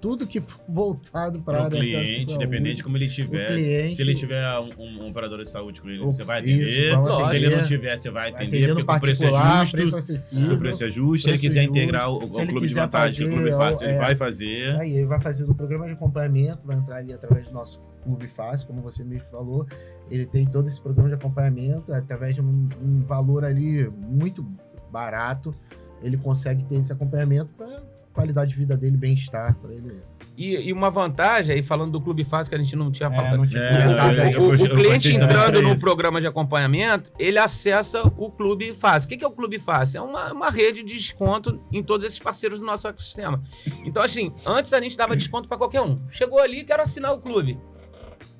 tudo que for voltado para o cliente, independente de como ele tiver. Se ele tiver um operador de saúde com ele, você vai atender. Se ele não tiver, você vai atender, porque o preço é justo. Preço acessível. O preço é justo. Se ele quiser integrar o clube de vantagem que o clube faz, ele vai fazer. Isso aí, ele vai fazer do programa de acompanhamento, vai entrar ali através do nosso clube fácil, como você mesmo falou. Ele tem todo esse programa de acompanhamento, através de um valor ali muito barato, ele consegue ter esse acompanhamento para qualidade de vida dele, bem-estar para ele. E uma vantagem, aí falando do Clube Fácil, que a gente não tinha falado. O cliente entrando no programa de acompanhamento, ele acessa o Clube Fácil. O que é o Clube Fácil? É uma rede de desconto em todos esses parceiros do nosso ecossistema. Então, assim, antes a gente dava desconto para qualquer um. Chegou ali, quero assinar o clube.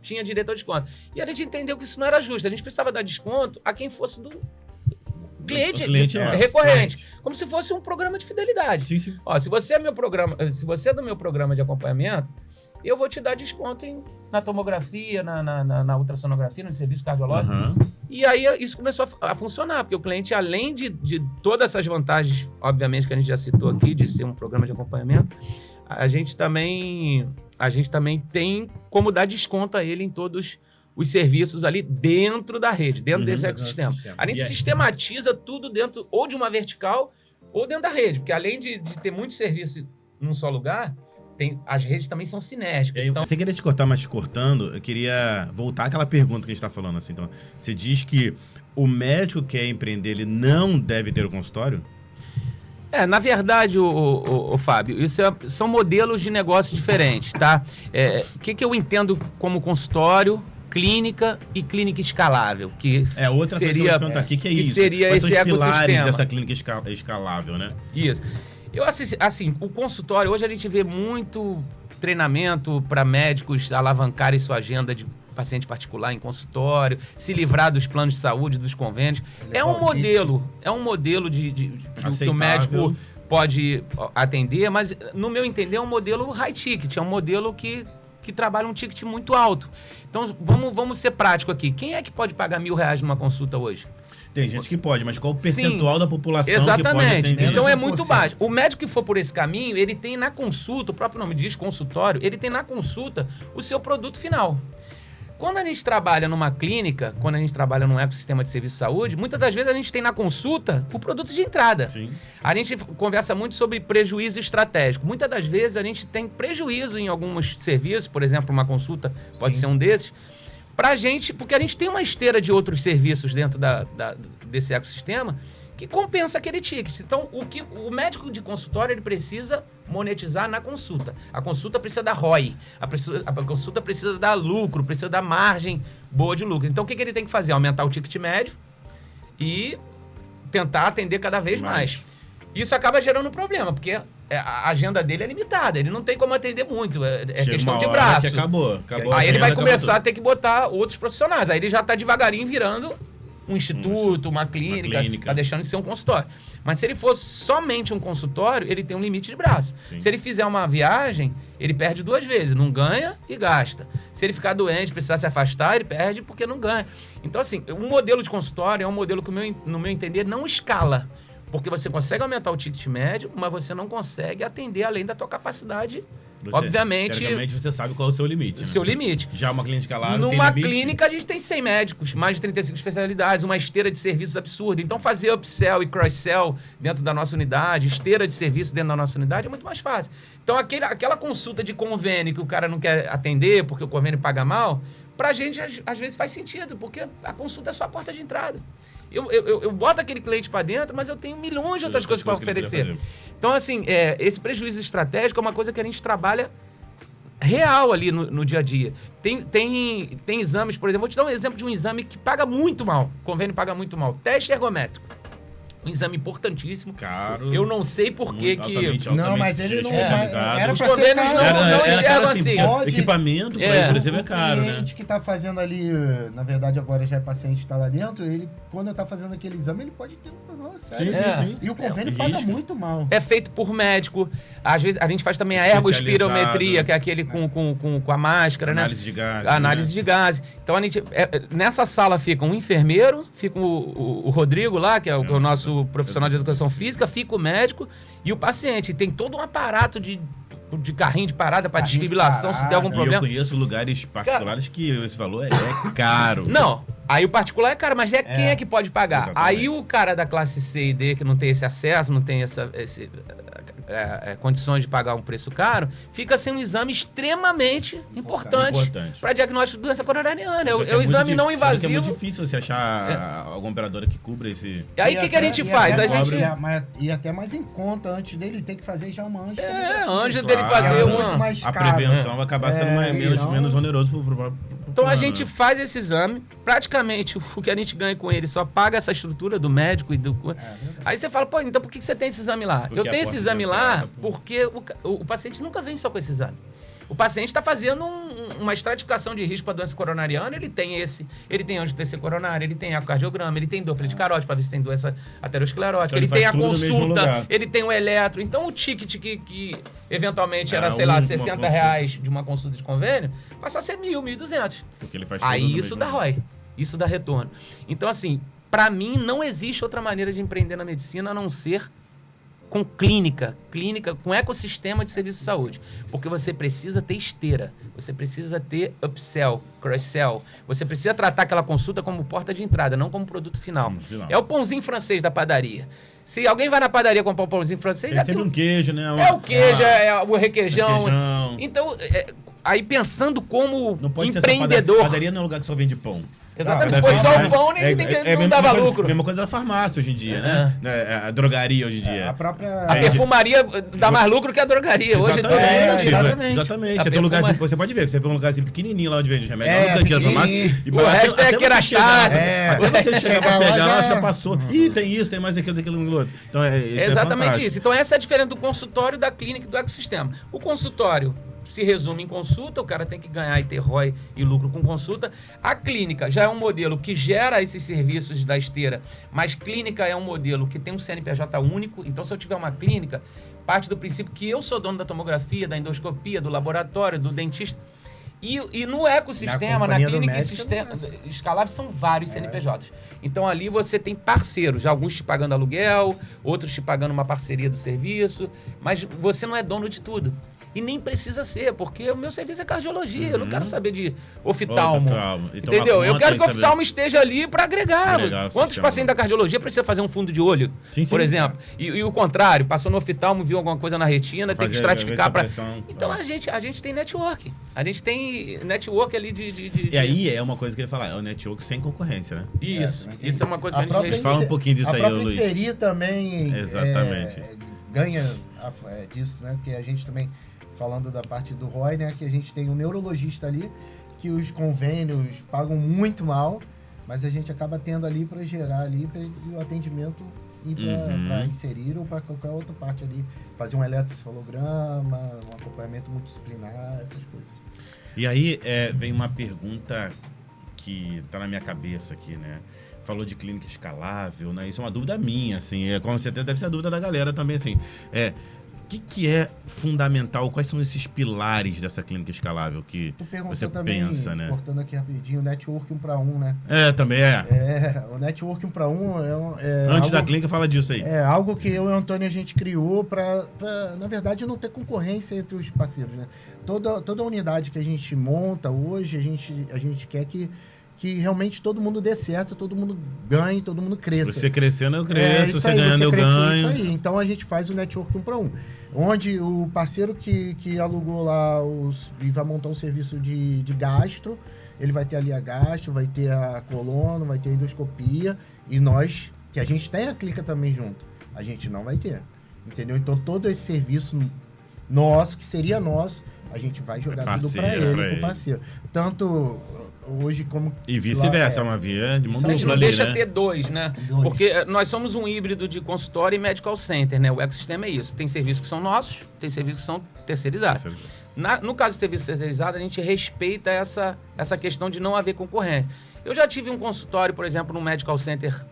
Tinha direito ao desconto. E a gente entendeu que isso não era justo. A gente precisava dar desconto a quem fosse do cliente recorrente, como se fosse um programa de fidelidade. Sim. Ó, se você é do meu programa de acompanhamento, eu vou te dar desconto na tomografia, na ultrassonografia, no serviço cardiológico. E aí isso começou a funcionar, porque o cliente, além de todas essas vantagens, obviamente, que a gente já citou aqui, de ser um programa de acompanhamento, a gente também tem como dar desconto a ele em todos os serviços ali dentro da rede, dentro desse ecossistema. A gente sistematiza tudo dentro ou de uma vertical ou dentro da rede, porque além de ter muito serviço num só lugar, as redes também são sinérgicas. Então, sem querer te cortar, mas te cortando, eu queria voltar àquela pergunta que a gente está falando. Assim, então, você diz que o médico que quer empreender, ele não deve ter o consultório? Na verdade, o Fábio, isso são modelos de negócio diferentes, tá? O que eu entendo como consultório, clínica e clínica escalável, que outra seria coisa que aqui, que é isso. Seria Quais esse são os pilares ecossistema dessa clínica escalável, né? Isso. Eu assim, o consultório, hoje a gente vê muito treinamento para médicos alavancarem sua agenda de paciente particular em consultório, se livrar dos planos de saúde, dos convênios. É um modelo de que o médico pode atender, mas no meu entender é um modelo high ticket, é um modelo que que trabalham um ticket muito alto. Então, vamos ser prático aqui. Quem é que pode pagar R$1.000 numa consulta hoje? Tem gente que pode, mas qual o percentual da população exatamente. que pode atender? Então é muito baixo. O médico que for por esse caminho, ele tem na consulta, o próprio nome diz consultório, ele tem na consulta o seu produto final. Quando a gente trabalha numa clínica, quando a gente trabalha num ecossistema de serviço de saúde, muitas das vezes a gente tem na consulta o produto de entrada. Sim. A gente conversa muito sobre prejuízo estratégico. Muitas das vezes a gente tem prejuízo em alguns serviços, por exemplo, uma consulta pode ser um desses, pra gente, porque a gente tem uma esteira de outros serviços dentro desse ecossistema que compensa aquele ticket. Então, o médico de consultório, ele precisa monetizar na consulta. A consulta precisa dar ROI. A consulta precisa dar lucro, precisa dar margem boa de lucro. Então, o que ele tem que fazer? Aumentar o ticket médio e tentar atender cada vez mais. Isso acaba gerando um problema, porque a agenda dele é limitada. Ele não tem como atender muito. É questão de braço. Acabou Aí ele vai começar a ter que botar outros profissionais. Aí ele já está devagarinho virando um instituto, uma clínica, tá deixando de ser um consultório. Mas se ele for somente um consultório, ele tem um limite de braço. Sim. Se ele fizer uma viagem, ele perde 2 vezes. Não ganha e gasta. Se ele ficar doente, precisar se afastar, ele perde porque não ganha. Então, assim, um modelo de consultório é um modelo que, no meu entender, não escala. Porque você consegue aumentar o ticket médio, mas você não consegue atender além da tua capacidade. Obviamente. Teoricamente, você sabe qual é o seu limite. O seu limite. Já uma clínica lá, numa clínica, a gente tem 100 médicos, mais de 35 especialidades, uma esteira de serviços absurda. Então, fazer upsell e cross-sell dentro da nossa unidade, esteira de serviço dentro da nossa unidade, é muito mais fácil. Então, aquela consulta de convênio que o cara não quer atender porque o convênio paga mal, pra gente, às vezes, faz sentido, porque a consulta é só a porta de entrada. Eu boto aquele cliente para dentro, mas eu tenho milhões de outras coisas para oferecer. Então, assim, esse prejuízo estratégico é uma coisa que a gente trabalha real ali no dia a dia. Tem exames, por exemplo, vou te dar um exemplo de um exame que paga muito mal, o convênio paga muito mal, teste ergométrico. Um exame importantíssimo. Caro. Eu não sei por que Não, mas ele não era. Os convênios não enxergam assim. Equipamento, por exemplo, é caro, né? O cliente que está fazendo ali, na verdade agora já é paciente, está lá dentro, ele, quando está fazendo aquele exame, ele pode ter um problema sério. Sim. E o convênio paga muito mal. É feito por médico. Às vezes, a gente faz também a ergospirometria, que é aquele com a máscara, né? Análise de gases. Análise de gases. Então, nessa sala fica um enfermeiro, fica o Rodrigo lá, que é o nosso profissional de educação física, fica o médico e o paciente. Tem todo um aparato de carrinho de parada para desfibrilação, se der algum problema. Eu conheço lugares particulares que esse valor é caro. Não, aí o particular é caro, mas quem é que pode pagar? Exatamente. Aí o cara da classe C e D, que não tem esse acesso, não tem condições de pagar um preço caro, fica sem um exame extremamente importante para diagnóstico de doença coronariana. É o exame não invasivo. É muito difícil você achar alguma operadora que cubra esse... E aí o que a gente faz? E até mais em conta, antes dele ter que fazer já uma anjo. Antes dele fazer uma... A prevenção vai acabar sendo menos oneroso pro próprio. Então a gente faz esse exame, praticamente o que a gente ganha com ele só paga essa estrutura do médico e do... Aí você fala, pô, então por que você tem esse exame lá? Eu tenho esse exame lá porque o paciente nunca vem só com esse exame. O paciente está fazendo uma estratificação de risco para doença coronariana, ele tem angiotensia coronária, ele tem ecocardiograma, ele tem Doppler de carótide para ver se tem doença aterosclerótica, ele tem a consulta, ele tem o eletro. Então o ticket que eventualmente era, sei lá, R$60 de uma consulta de convênio, passa a ser 1.000, 1.200. Aí isso dá ROI, isso dá retorno. Então assim, para mim não existe outra maneira de empreender na medicina a não ser com clínica, com ecossistema de serviço de saúde. Porque você precisa ter esteira, você precisa ter upsell, cross-sell, você precisa tratar aquela consulta como porta de entrada, não como produto final. É o pãozinho francês da padaria. Se alguém vai na padaria comprar um pãozinho francês... Tem sempre um queijo, né? É o queijo, é o requeijão. Então, aí pensando como empreendedor... Padaria não é um lugar que só vende pão. Exatamente. Se fosse só o pão, não dava lucro. Mesma coisa da farmácia hoje em dia, né? A drogaria hoje em dia. A perfumaria dá mais lucro que a drogaria. Hoje Exatamente. Você tem um lugarzinho, você pode ver, você tem um lugarzinho pequenininho lá onde vende remédio, lá no cantinho da farmácia. O resto é querastase. Até você chegar pra pegar, já passou. Ih, tem isso, tem mais aquilo, daquilo, outro. Então, exatamente isso. Então, essa é a diferença do consultório, da clínica e do ecossistema. O consultório se resume em consulta, o cara tem que ganhar e ter ROI e lucro com consulta. A clínica já é um modelo que gera esses serviços da esteira, mas clínica é um modelo que tem um CNPJ único. Então, se eu tiver uma clínica, parte do princípio que eu sou dono da tomografia, da endoscopia, do laboratório, do dentista. E no ecossistema, na clínica escalável, são vários CNPJs. Então ali você tem parceiros, alguns te pagando aluguel, outros te pagando uma parceria do serviço, mas você não é dono de tudo. E nem precisa ser, porque o meu serviço é cardiologia. Eu não quero saber de oftalmo. Entendeu? Eu quero que o oftalmo esteja ali para agregar. Quantos pacientes da cardiologia precisam fazer um fundo de olho, por exemplo? E o contrário, passou no oftalmo, viu alguma coisa na retina, tem que estratificar para... Então a gente tem network. A gente tem network ali E aí é uma coisa que eu ia falar, é o network sem concorrência, né? Isso é uma coisa que a gente... Fala um pouquinho disso aí, Luiz. A própria também ganha disso, né? Porque a gente também... Falando da parte do ROI, né? Que a gente tem um neurologista ali, que os convênios pagam muito mal, mas a gente acaba tendo ali para gerar ali o atendimento ir para inserir ou para qualquer outra parte ali. Fazer um eletrocefalograma, um acompanhamento multidisciplinar, essas coisas. E aí vem uma pergunta que tá na minha cabeça aqui, né? Falou de clínica escalável, né? Isso é uma dúvida minha, assim. Com certeza deve ser a dúvida da galera também, assim. O que é fundamental? Quais são esses pilares dessa clínica escalável que você também, pensa, né? Cortando aqui rapidinho, o network 1 para 1, né? Também é. O network 1 para 1 Antes da clínica, fala disso aí. É algo que eu e o Antônio a gente criou para, na verdade, não ter concorrência entre os parceiros, né? Toda unidade que a gente monta hoje, a gente quer que realmente todo mundo dê certo, todo mundo ganhe, todo mundo cresça. Você crescendo, eu cresço, você ganhando, eu ganho. Isso aí. Então a gente faz o network 1 para 1. Onde o parceiro que alugou lá e vai montar um serviço de gastro, ele vai ter ali a gastro, vai ter a colono, vai ter a endoscopia, e nós, que a gente tem a clínica também junto, a gente não vai ter. Entendeu? Então todo esse serviço nosso, que seria nosso, a gente vai jogar tudo para ele, pro parceiro. Tanto hoje como... E vice-versa, uma via de mão dupla ali, né? A gente não deixa ter dois, né? Porque nós somos um híbrido de consultório e medical center, né? O ecossistema é isso. Tem serviços que são nossos, tem serviços que são terceirizados. No caso de serviço terceirizado, a gente respeita essa questão de não haver concorrência. Eu já tive um consultório, por exemplo, num medical center...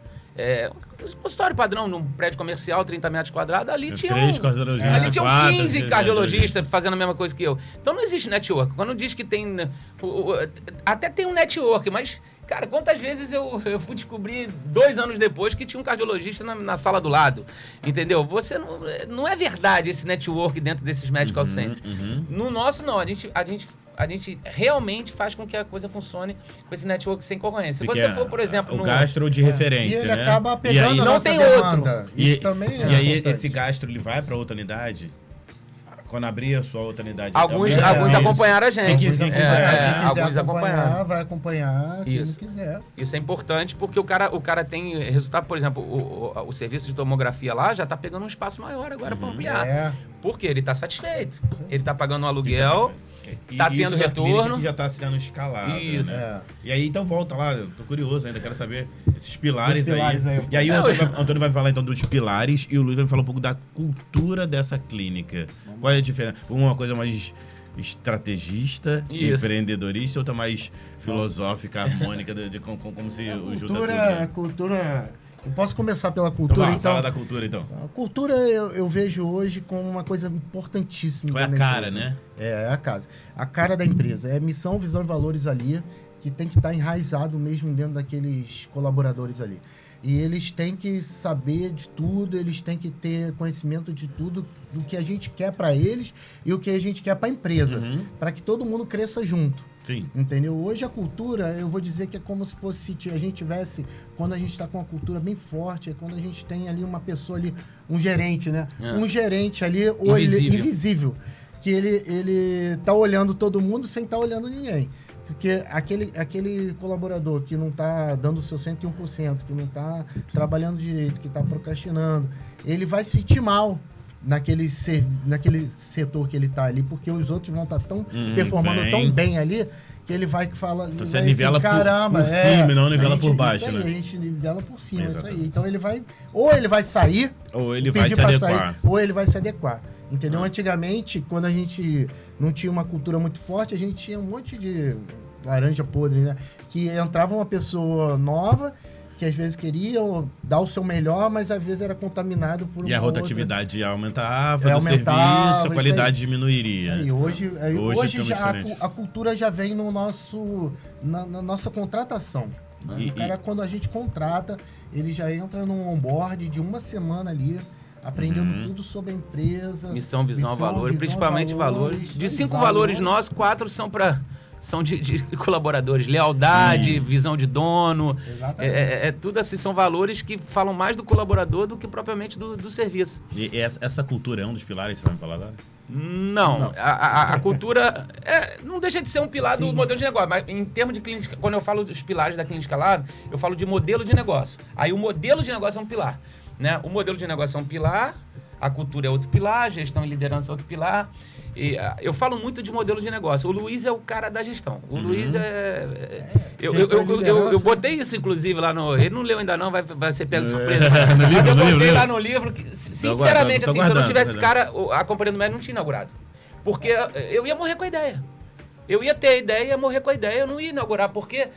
um consultório padrão num prédio comercial, 30 metros quadrados, ali tinham 15 cardiologistas fazendo a mesma coisa que eu. Então não existe network. Quando diz que tem... Até tem um network, mas, cara, quantas vezes eu fui descobrir 2 anos depois que tinha um cardiologista na sala do lado, entendeu? Você não é verdade esse network dentro desses medical centers. No nosso, não. A gente realmente faz com que a coisa funcione com esse network sem concorrência. Se você for, por exemplo... O gastro de referência, e ele né? acaba pegando e aí, a nossa demanda. Isso também E aí, esse gastro, ele vai para outra unidade? Quando abrir a sua outra unidade... Alguns acompanharam a gente. Quem quiser alguns acompanharam. Vai acompanhar quem quiser. Isso é importante porque o cara tem resultado, por exemplo, o serviço de tomografia lá já está pegando um espaço maior agora para ampliar. Porque ele está satisfeito. Ele está pagando um aluguel, está tendo retorno. Que já está sendo escalado. Isso. Né? E aí, então, volta lá. Eu tô curioso ainda, quero saber esses pilares aí. E aí, o Antônio vai falar, então, dos pilares e o Luiz vai falar um pouco da cultura dessa clínica. Qual é a diferença? Uma coisa mais estrategista, empreendedorista, outra mais filosófica, harmônica, como se o a cultura... Eu posso começar pela cultura, então. Fala da cultura, então. A cultura eu vejo hoje como uma coisa importantíssima. Qual é a cara, né? É a casa. A cara da empresa. É missão, visão e valores ali, que tem que estar enraizado mesmo dentro daqueles colaboradores ali. E eles têm que saber de tudo, eles têm que ter conhecimento de tudo, do que a gente quer para eles e o que a gente quer para a empresa, para que todo mundo cresça junto. Sim. Entendeu? Hoje a cultura, eu vou dizer que é como se fosse a gente tivesse, quando a gente está com uma cultura bem forte, é quando a gente tem ali uma pessoa ali, um gerente, né? Um gerente ali, invisível, que ele tá olhando todo mundo sem estar olhando ninguém. Porque aquele colaborador que não está dando o seu 101%, que não está trabalhando direito, que está procrastinando, ele vai se sentir mal naquele setor que ele está ali, porque os outros vão estar performando tão bem ali, que ele vai falar... Então você nivela por cima, não nivela por baixo, isso aí, né? A gente nivela por cima, isso aí. Então ele vai... Ou ele vai sair... Ou ele vai se adequar. Ou ele vai se adequar. Entendeu? Antigamente, quando a gente não tinha uma cultura muito forte, a gente tinha um monte de laranja podre, né? Que entrava uma pessoa nova que às vezes queriam dar o seu melhor, mas às vezes era contaminado por uma E a rotatividade aumentava do aumentava, serviço, a qualidade diminuiria. Isso aí. Hoje já diferente. a cultura já vem no na nossa contratação. O cara, quando a gente contrata, ele já entra num onboard de uma semana ali, aprendendo tudo sobre a empresa. Missão, visão, valores, principalmente valores. De 5 valores nossos, 4 são de colaboradores. Lealdade, visão de dono. Exatamente. Tudo assim, são valores que falam mais do colaborador do que propriamente do serviço. E essa cultura é um dos pilares que você vai falar agora? Não. A cultura não deixa de ser um pilar do modelo de negócio, mas em termos de clínica, quando eu falo dos pilares da Clínica Lab, eu falo de modelo de negócio. Aí o modelo de negócio é um pilar, né? O modelo de negócio é um pilar, a cultura é outro pilar, a gestão e liderança é outro pilar. E, eu falo muito de modelo de negócio. O Luiz é o cara da gestão. O Luiz eu botei isso, inclusive, lá no... Ele não leu ainda não, vai ser pego de surpresa. Mas eu botei lá no livro que, sinceramente, assim, se eu não tivesse esse cara, a Companhia do Médico não tinha inaugurado. Porque eu ia morrer com a ideia. Eu ia ter a ideia e ia morrer com a ideia. Eu não ia inaugurar, porque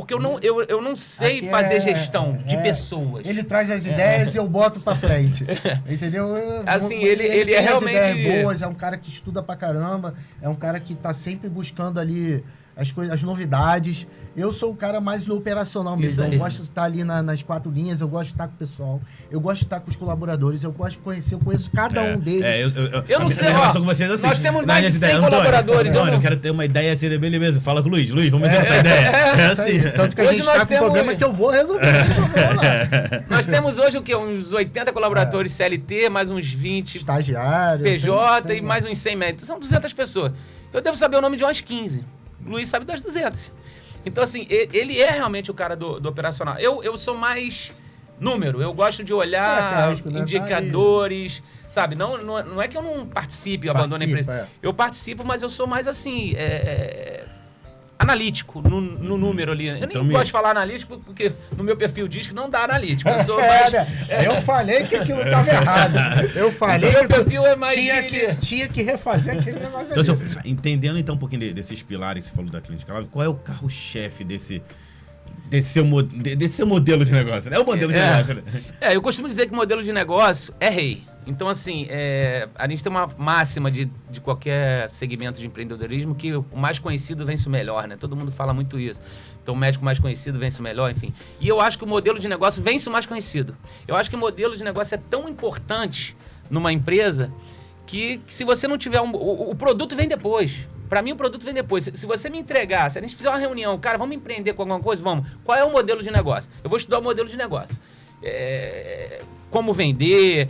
eu não sei fazer gestão de pessoas. Ele traz as ideias e eu boto pra frente. Entendeu? Assim, ele é realmente... As ideias boas, é um cara que estuda pra caramba, é um cara que tá sempre buscando ali as novidades. Eu sou o cara mais no operacional mesmo. Eu gosto de estar ali nas 4 linhas, eu gosto de estar com o pessoal, eu gosto de estar com os colaboradores, eu gosto de conhecer, eu conheço cada um deles. Eu não sei, ó, vocês, assim, nós temos mais de 100 colaboradores. Eu quero ter uma ideia, assim, beleza, fala com o Luiz. Luiz, vamos ver outra ideia. É assim. Tanto que a gente está com um problema que eu vou resolver. Nós temos hoje o quê? Uns 80 colaboradores CLT, mais uns 20 estagiários, PJ e mais uns 100 médicos. São 200 pessoas. Eu devo saber o nome de umas 15. O Luiz sabe das 200. Então, assim, ele é realmente o cara do operacional. Eu sou mais número. Eu gosto de olhar indicadores, sabe? Não é que eu não participe, eu abandono a empresa. Eu participo, mas eu sou mais, assim, analítico no número ali. Eu nem gosto de falar analítico, porque no meu perfil diz que não dá analítico. Eu sou mais... Eu falei que aquilo estava errado. Eu falei que o perfil é mais... Tinha que refazer aquele negócio ali. Então, entendendo então um pouquinho desses pilares que você falou da Clínica Lab, qual é o carro-chefe desse seu modelo de negócio? É o modelo de negócio, né? Eu costumo dizer que o modelo de negócio é rei. Então, assim, a gente tem uma máxima de qualquer segmento de empreendedorismo que o mais conhecido vence o melhor, né? Todo mundo fala muito isso. Então, o médico mais conhecido vence o melhor, enfim. E eu acho que o modelo de negócio vence o mais conhecido. Eu acho que o modelo de negócio é tão importante numa empresa que se você não tiver o produto vem depois. Para mim, o produto vem depois. Se você me entregar, se a gente fizer uma reunião, cara, vamos empreender com alguma coisa? Vamos. Qual é o modelo de negócio? Eu vou estudar o modelo de negócio. Como vender,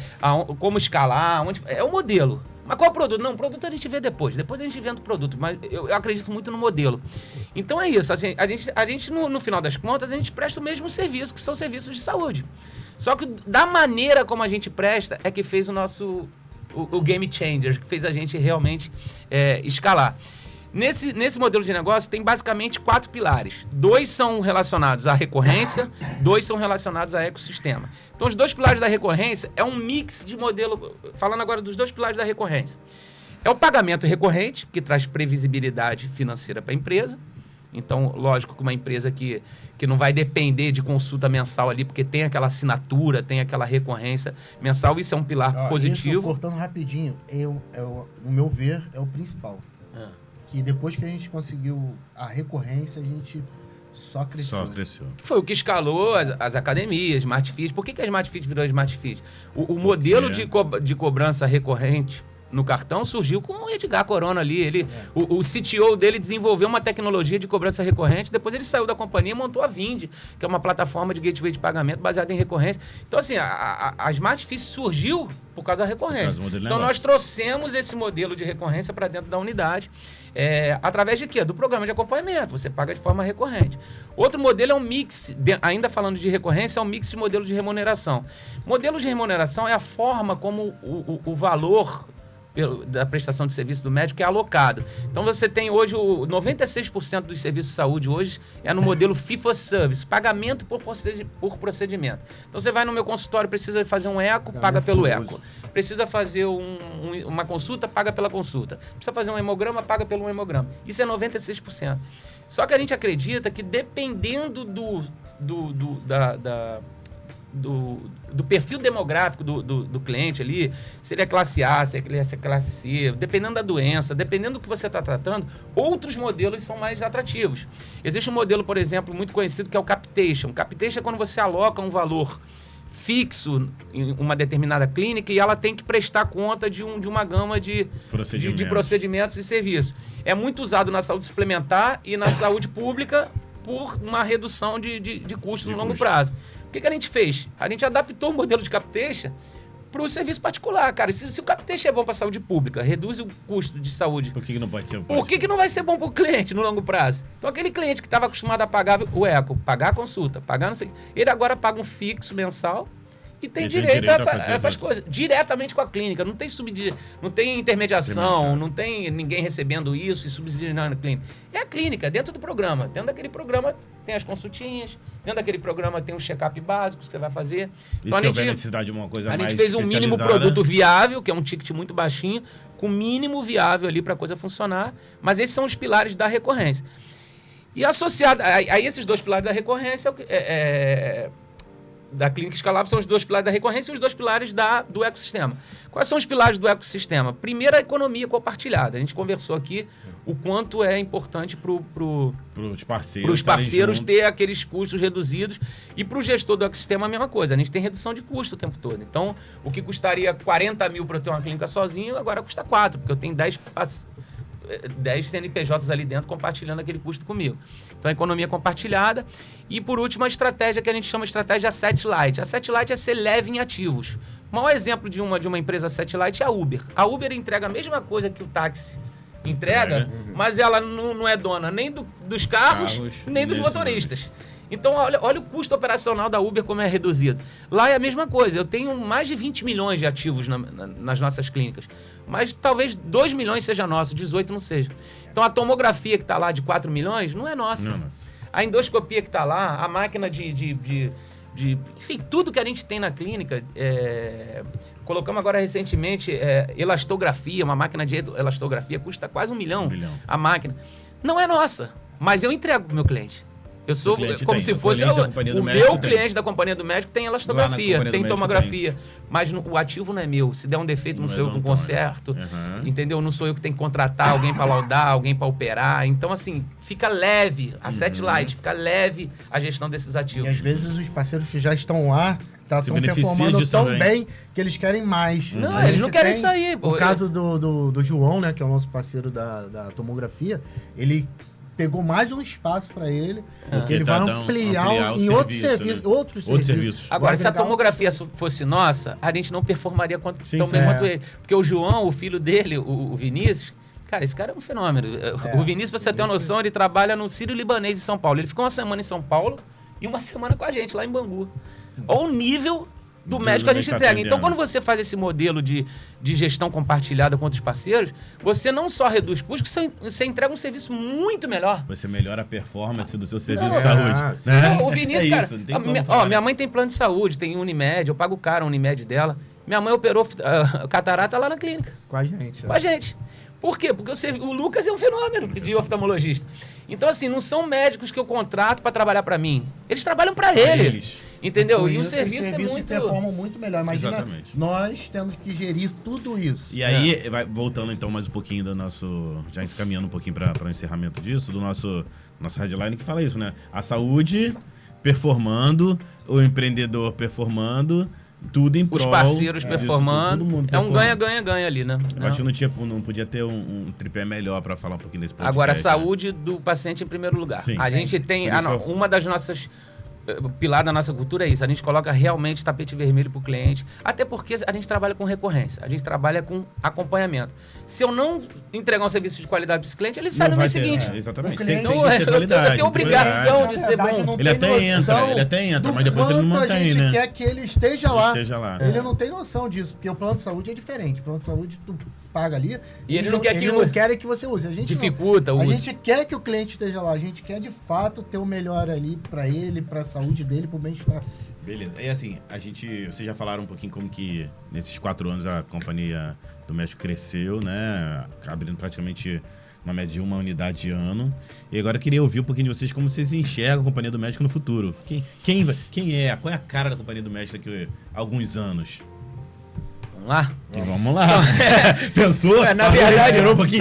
como escalar, é o modelo. Mas qual é o produto? Não, o produto a gente vê depois. Depois a gente vende o produto, mas eu acredito muito no modelo. Então é isso. Assim, a gente no final das contas, a gente presta o mesmo serviço, que são serviços de saúde. Só que da maneira como a gente presta é que fez o game changer, que fez a gente realmente escalar. Nesse modelo de negócio tem basicamente 4 pilares. 2 são relacionados à recorrência, 2 são relacionados a ecossistema. Então, os 2 pilares da recorrência é um mix de modelo... Falando agora dos 2 pilares da recorrência. É o pagamento recorrente, que traz previsibilidade financeira para a empresa. Então, lógico que uma empresa que não vai depender de consulta mensal ali, porque tem aquela assinatura, tem aquela recorrência mensal, isso é um pilar positivo. Isso, cortando rapidinho, no meu ver, é o principal. Que depois que a gente conseguiu a recorrência, a gente só cresceu. Foi o que escalou as academias, Smart Fit. Por que a Smart Fit virou Smart Fit? O modelo de cobrança recorrente no cartão surgiu com o Edgar Corona ali. O CTO dele desenvolveu uma tecnologia de cobrança recorrente, depois ele saiu da companhia e montou a Vind, que é uma plataforma de gateway de pagamento baseada em recorrência. Então, assim, a Smart Fit surgiu por causa da recorrência. Então, nós trouxemos esse modelo de recorrência para dentro da unidade, através de quê? Do programa de acompanhamento. Você paga de forma recorrente. Outro modelo é um mix, ainda falando de recorrência, é um mix de modelo de remuneração. Modelo de remuneração é a forma como o valor da prestação de serviço do médico é alocado. Então, você tem hoje 96% dos serviços de saúde hoje é no modelo fee for service, pagamento por procedimento. Então, você vai no meu consultório, precisa fazer um eco, paga pelo eco. Precisa fazer uma consulta, paga pela consulta. Precisa fazer um hemograma, paga pelo hemograma. Isso é 96%. Só que a gente acredita que dependendo do perfil demográfico do cliente ali, se ele é classe A, se ele é classe C, dependendo da doença, dependendo do que você está tratando, outros modelos são mais atrativos. Existe um modelo, por exemplo, muito conhecido que é o Capitation. Capitation é quando você aloca um valor fixo em uma determinada clínica e ela tem que prestar conta de uma gama de procedimentos e serviços. É muito usado na saúde suplementar e na saúde pública por uma redução de custo no longo prazo. O que a gente fez? A gente adaptou o modelo de capitation para o serviço particular, cara. Se o capitation é bom para a saúde pública, reduz o custo de saúde. Por que não pode ser? Por que não vai ser bom para o cliente no longo prazo? Então, aquele cliente que estava acostumado a pagar o eco, pagar a consulta, pagar não sei o que, ele agora paga um fixo mensal e tem direito a essas coisas, diretamente com a clínica. Não tem não tem intermediação, não tem ninguém recebendo isso e subsidiando a clínica. É a clínica, dentro do programa. Dentro daquele programa tem as consultinhas, dentro daquele programa tem um check-up básico que você vai fazer. Então, se houver necessidade de uma coisa mais a gente fez um mínimo produto viável, que é um ticket muito baixinho, com mínimo viável ali para a coisa funcionar. Mas esses são os pilares da recorrência. E associado a esses dois pilares da recorrência, da clínica escalável, são os dois pilares da recorrência e os dois pilares do ecossistema. Quais são os pilares do ecossistema? Primeiro, a economia compartilhada. A gente conversou aqui o quanto é importante para os parceiros ter aqueles custos reduzidos e para o gestor do ecossistema a mesma coisa. A gente tem redução de custo o tempo todo. Então, o que custaria 40 mil para eu ter uma clínica sozinho, agora custa 4, porque eu tenho 10 CNPJs ali dentro compartilhando aquele custo comigo. Então, a economia compartilhada. E, por último, a estratégia que a gente chama de estratégia Asset Light. Asset Light é ser leve em ativos. O maior exemplo de uma empresa Asset Light é a Uber. A Uber entrega a mesma coisa que o táxi entrega, mas ela não é dona nem dos carros, nem dos motoristas. Então, olha o custo operacional da Uber como é reduzido. Lá é a mesma coisa. Eu tenho mais de 20 milhões de ativos nas nossas clínicas. Mas talvez 2 milhões seja nosso, 18 não seja. Então, a tomografia que está lá de 4 milhões não é nossa. Não. A endoscopia que está lá, a máquina enfim, tudo que a gente tem na clínica. Colocamos agora recentemente elastografia, uma máquina de elastografia custa quase 1 milhão. A máquina. Não é nossa, mas eu entrego para o meu cliente. Eu sou como se fosse o meu cliente da Companhia do Médico tem elastografia, tem tomografia, mas o ativo não é meu. Se der um defeito, não sou eu que conserto, entendeu? Não sou eu que tenho que contratar alguém para laudar, alguém para operar. Então, assim, fica leve, Asset Light, fica leve a gestão desses ativos. E às vezes os parceiros que já estão lá estão performando tão bem que eles querem mais. Não, eles não querem sair. O caso do João, né, que é o nosso parceiro da tomografia, ele pegou mais um espaço para ele, porque ele vai ampliar em outros serviços. Agora, se a tomografia fosse nossa, a gente não performaria tão bem quanto ele. Porque o João, o filho dele, o Vinícius, cara, esse cara é um fenômeno. O Vinícius, pra você ter uma noção, ele trabalha no Sírio-Libanês em São Paulo. Ele ficou uma semana em São Paulo e uma semana com a gente, lá em Bangu. Olha o nível do médico a gente entrega. Então, quando você faz esse modelo de gestão compartilhada com outros parceiros, você não só reduz custos, você entrega um serviço muito melhor. Você melhora a performance do seu serviço de saúde. Né? O Vinícius, cara... minha mãe tem plano de saúde, tem Unimed, eu pago caro a Unimed dela. Minha mãe operou catarata lá na clínica. Com a gente. Com a gente. Por quê? Porque o Lucas é um fenômeno de oftalmologista. Então, assim, não são médicos que eu contrato para trabalhar para mim. Eles trabalham para eles. Entendeu? E o serviço é muito... performam muito melhor. Imagina nós temos que gerir tudo isso. E aí, voltando então mais um pouquinho do nosso... Já encaminhando um pouquinho para o encerramento disso, do nosso headline que fala isso, né? A saúde performando, o empreendedor performando... Tudo em prol. Os parceiros performando. Todo mundo performando. É um ganha-ganha ali, né? Eu acho que não podia ter um tripé melhor para falar um pouquinho desse podcast. Agora, a saúde do paciente em primeiro lugar. Sim. A gente tem... uma das nossas... pilar da nossa cultura é isso. A gente coloca realmente tapete vermelho pro cliente. Até porque a gente trabalha com recorrência. A gente trabalha com acompanhamento. Se eu não entregar um serviço de qualidade para esse cliente, ele sai no mês seguinte. Exatamente. Tem que ser qualidade. Eu tenho obrigação de ser bom. Ele até entra, mas depois ele não mantém, né? A gente quer que ele esteja lá. Ele não tem noção disso, porque o plano de saúde é diferente. O plano de saúde tu paga ali e ele não quer que você use. A gente dificulta o uso. A gente quer que o cliente esteja lá. A gente quer, de fato, ter o melhor ali para ele, para a saúde dele, para o bem-estar. Beleza. E assim, vocês já falaram um pouquinho como que nesses 4 anos a Companhia do Médico cresceu, né? Abrindo praticamente uma média de 1 unidade ano. E agora eu queria ouvir um pouquinho de vocês, como vocês enxergam a Companhia do Médico no futuro. Qual é a cara da Companhia do Médico daqui a alguns anos? Vamos lá? E vamos lá. Pensou? Na verdade, O no Luiz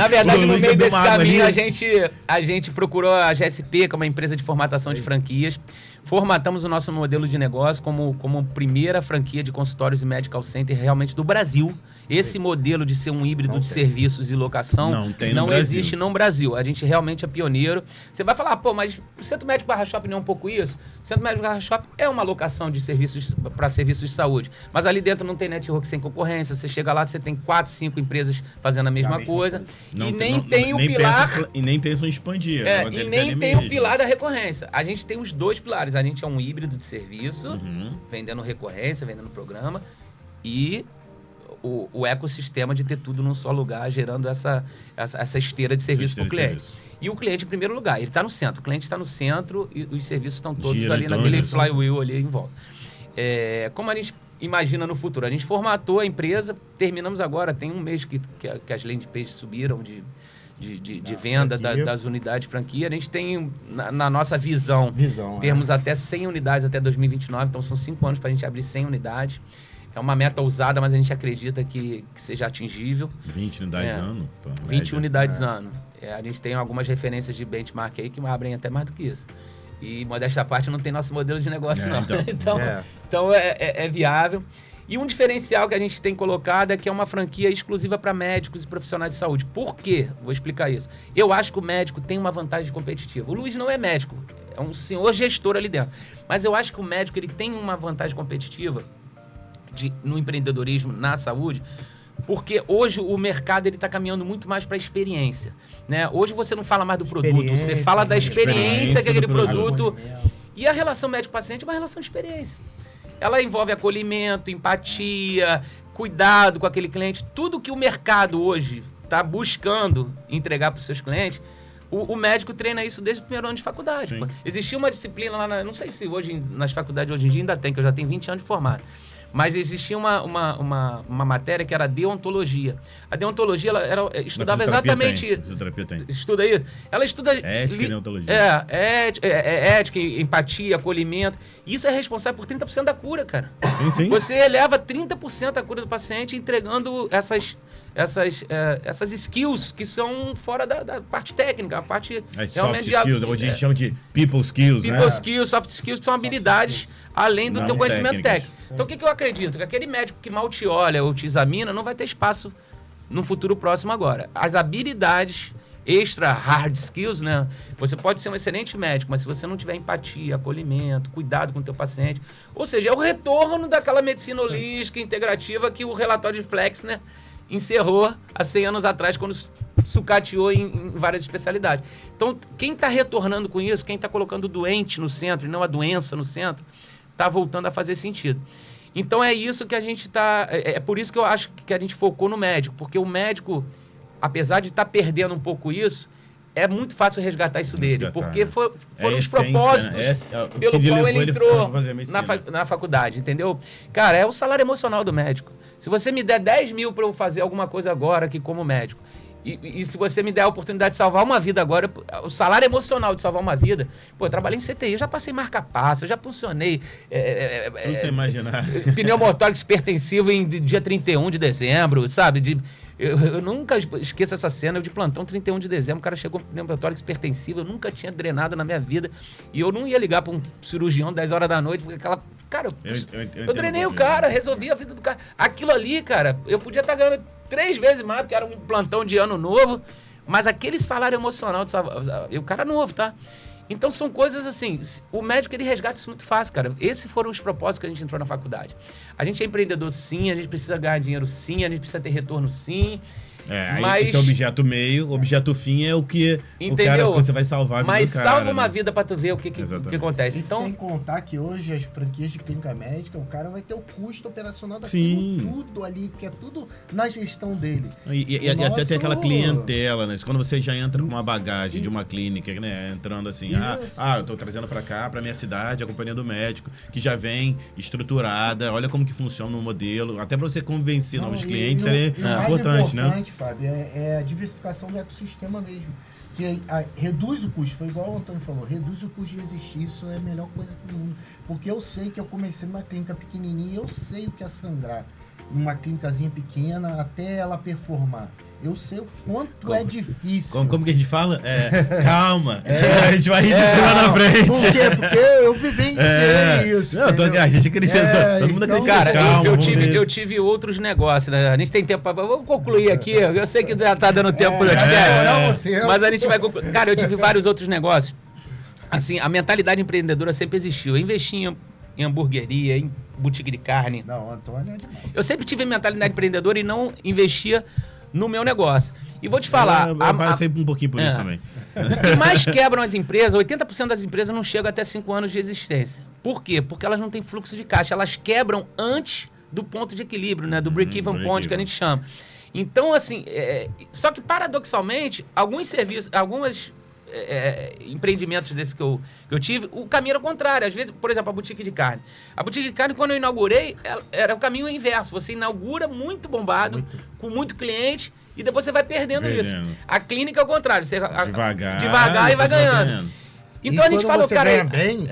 meio bebeu desse uma água caminho, ali. a gente procurou a GSP, que é uma empresa de formatação de franquias. Formatamos o nosso modelo de negócio como primeira franquia de consultórios e medical center realmente do Brasil. Esse modelo de ser um híbrido de serviços e locação não existe no Brasil. A gente realmente é pioneiro. Você vai falar, pô, mas o Centro Médico Barra Shopping não é um pouco isso? O Centro Médico Barra Shopping é uma locação de serviços para serviços de saúde. Mas ali dentro não tem network sem concorrência. Você chega lá, você tem 4, 5 empresas fazendo a mesma coisa. E nem tem o pilar... E nem pensam em expandir. E nem tem o pilar da recorrência. A gente tem os 2 pilares. A gente é um híbrido de serviço, vendendo recorrência, vendendo programa, e o ecossistema de ter tudo num só lugar, gerando essa esteira de serviço para o cliente. E o cliente em primeiro lugar, ele está no centro. O cliente está no centro e os serviços estão todos ali naquele flywheel ali em volta. Como a gente imagina no futuro? A gente formatou a empresa, terminamos agora, tem um mês que as landing pages subiram de venda das unidades de franquia. A gente tem, na nossa visão termos até 100 unidades até 2029, então são 5 anos para a gente abrir 100 unidades. É uma meta ousada, mas a gente acredita que seja atingível. 20 unidades ano? 20 unidades ano. A gente tem algumas referências de benchmark aí que abrem até mais do que isso. E, modéstia à parte, não tem nosso modelo de negócio, não. Então é viável. E um diferencial que a gente tem colocado é que é uma franquia exclusiva para médicos e profissionais de saúde. Por quê? Vou explicar isso. Eu acho que o médico tem uma vantagem competitiva. O Luiz não é médico, é um senhor gestor ali dentro. Mas eu acho que o médico ele tem uma vantagem competitiva no empreendedorismo, na saúde, porque hoje o mercado está caminhando muito mais para a experiência. Né? Hoje você não fala mais do produto, você fala da experiência que aquele produto... E a relação médico-paciente é uma relação de experiência. Ela envolve acolhimento, empatia, cuidado com aquele cliente. Tudo que o mercado hoje está buscando entregar para os seus clientes, o médico treina isso desde o primeiro ano de faculdade. Existia uma disciplina lá, não sei se hoje nas faculdades hoje em dia ainda tem, que eu já tenho 20 anos de formado. Mas existia uma matéria que era deontologia. A deontologia ela estudava exatamente isso. Fisioterapia tem. Estuda isso. Ela estuda... Ética e deontologia. Ética, empatia, acolhimento. Isso é responsável por 30% da cura, cara. Sim. Você eleva 30% da cura do paciente entregando essas skills que são fora da parte técnica, a parte realmente... Soft skills, hoje a gente chama de people skills, né? People skills, soft skills, que são habilidades além do teu conhecimento técnico. Então, o que eu acredito? Que aquele médico que mal te olha ou te examina não vai ter espaço no futuro próximo agora. As habilidades extra hard skills, né? Você pode ser um excelente médico, mas se você não tiver empatia, acolhimento, cuidado com o teu paciente, ou seja, é o retorno daquela medicina holística, integrativa que o relatório de Flexner encerrou há 100 anos atrás, quando sucateou em várias especialidades. Então, quem está retornando com isso, quem está colocando o doente no centro e não a doença no centro, está voltando a fazer sentido. Então, é isso que a gente está... É por isso que eu acho que a gente focou no médico, porque o médico, apesar de estar perdendo um pouco isso, é muito fácil resgatar isso dele, porque foram os propósitos pelo qual ele entrou na faculdade, entendeu? Cara, é o salário emocional do médico. Se você me der 10 mil para eu fazer alguma coisa agora aqui como médico, e se você me der a oportunidade de salvar uma vida agora, o salário emocional de salvar uma vida... Pô, eu trabalhei em CTI, eu já passei marca-passo, eu já funcionei... Não sei imaginar. Pneumotórax hipertensivo em dia 31 de dezembro, sabe? Eu nunca esqueço essa cena, eu de plantão, 31 de dezembro, o cara chegou com pneumotórax hipertensivo, eu nunca tinha drenado na minha vida, e eu não ia ligar para um cirurgião 10 horas da noite, porque aquela... Cara, eu drenei o cara, resolvi a vida do cara. Aquilo ali, cara, eu podia estar ganhando 3 vezes mais, porque era um plantão de ano novo, mas aquele salário emocional, o cara novo, tá? Então são coisas assim, o médico ele resgata isso muito fácil, cara. Esses foram os propósitos que a gente entrou na faculdade. A gente é empreendedor sim, a gente precisa ganhar dinheiro sim, a gente precisa ter retorno sim. Esse é o objeto meio, o objeto fim é o que o cara que você vai salvar a vida mas do cara, salva uma vida pra tu ver o que acontece. Então, sem contar que hoje as franquias de clínica médica, o cara vai ter o custo operacional daquilo tudo ali, que é tudo na gestão dele. E até tem aquela clientela, né? Quando você já entra com uma bagagem de uma clínica, né? Entrando assim, eu tô trazendo pra cá, pra minha cidade, a companhia do médico, que já vem estruturada, olha como que funciona o modelo, até pra você convencer novos clientes, é importante, né? Fábio, é a diversificação do ecossistema mesmo. Que reduz o custo, foi igual o Antônio falou, reduz o custo de existir, isso é a melhor coisa do mundo. Porque eu sei que eu comecei numa clínica pequenininha, eu sei o que é sangrar numa clínicazinha pequena até ela performar. Eu sei o quanto é difícil. Como que a gente fala? Calma. A gente vai rir disso lá na frente. Por quê? Porque eu vivenciei isso. Não, a gente cresceu. Todo mundo acredita. Cara, Calma, eu tive outros negócios, né? A gente tem tempo pra... Vamos concluir aqui. Eu sei que já tá dando tempo. Mas a gente vai concluir. Cara, eu tive vários outros negócios. Assim, a mentalidade empreendedora sempre existiu. Eu investi em hamburgueria, em boutique de carne. Não, Antônio é demais. Eu sempre tive mentalidade empreendedora e não investia no meu negócio. E vou te falar... Eu passei um pouquinho por isso também. O que mais quebram as empresas, 80% das empresas não chegam até 5 anos de existência. Por quê? Porque elas não têm fluxo de caixa. Elas quebram antes do ponto de equilíbrio, né? Do break-even point que a gente chama. Então, assim... Só que, paradoxalmente, alguns serviços... empreendimentos desses que eu tive, o caminho era o contrário. Às vezes, por exemplo, a boutique de carne. A boutique de carne, quando eu inaugurei, era o caminho inverso. Você inaugura muito bombado, com muito cliente, e depois você vai perdendo isso. A clínica é o contrário. Você devagar e vai ganhando. Então a gente fala, você cara... ganha bem,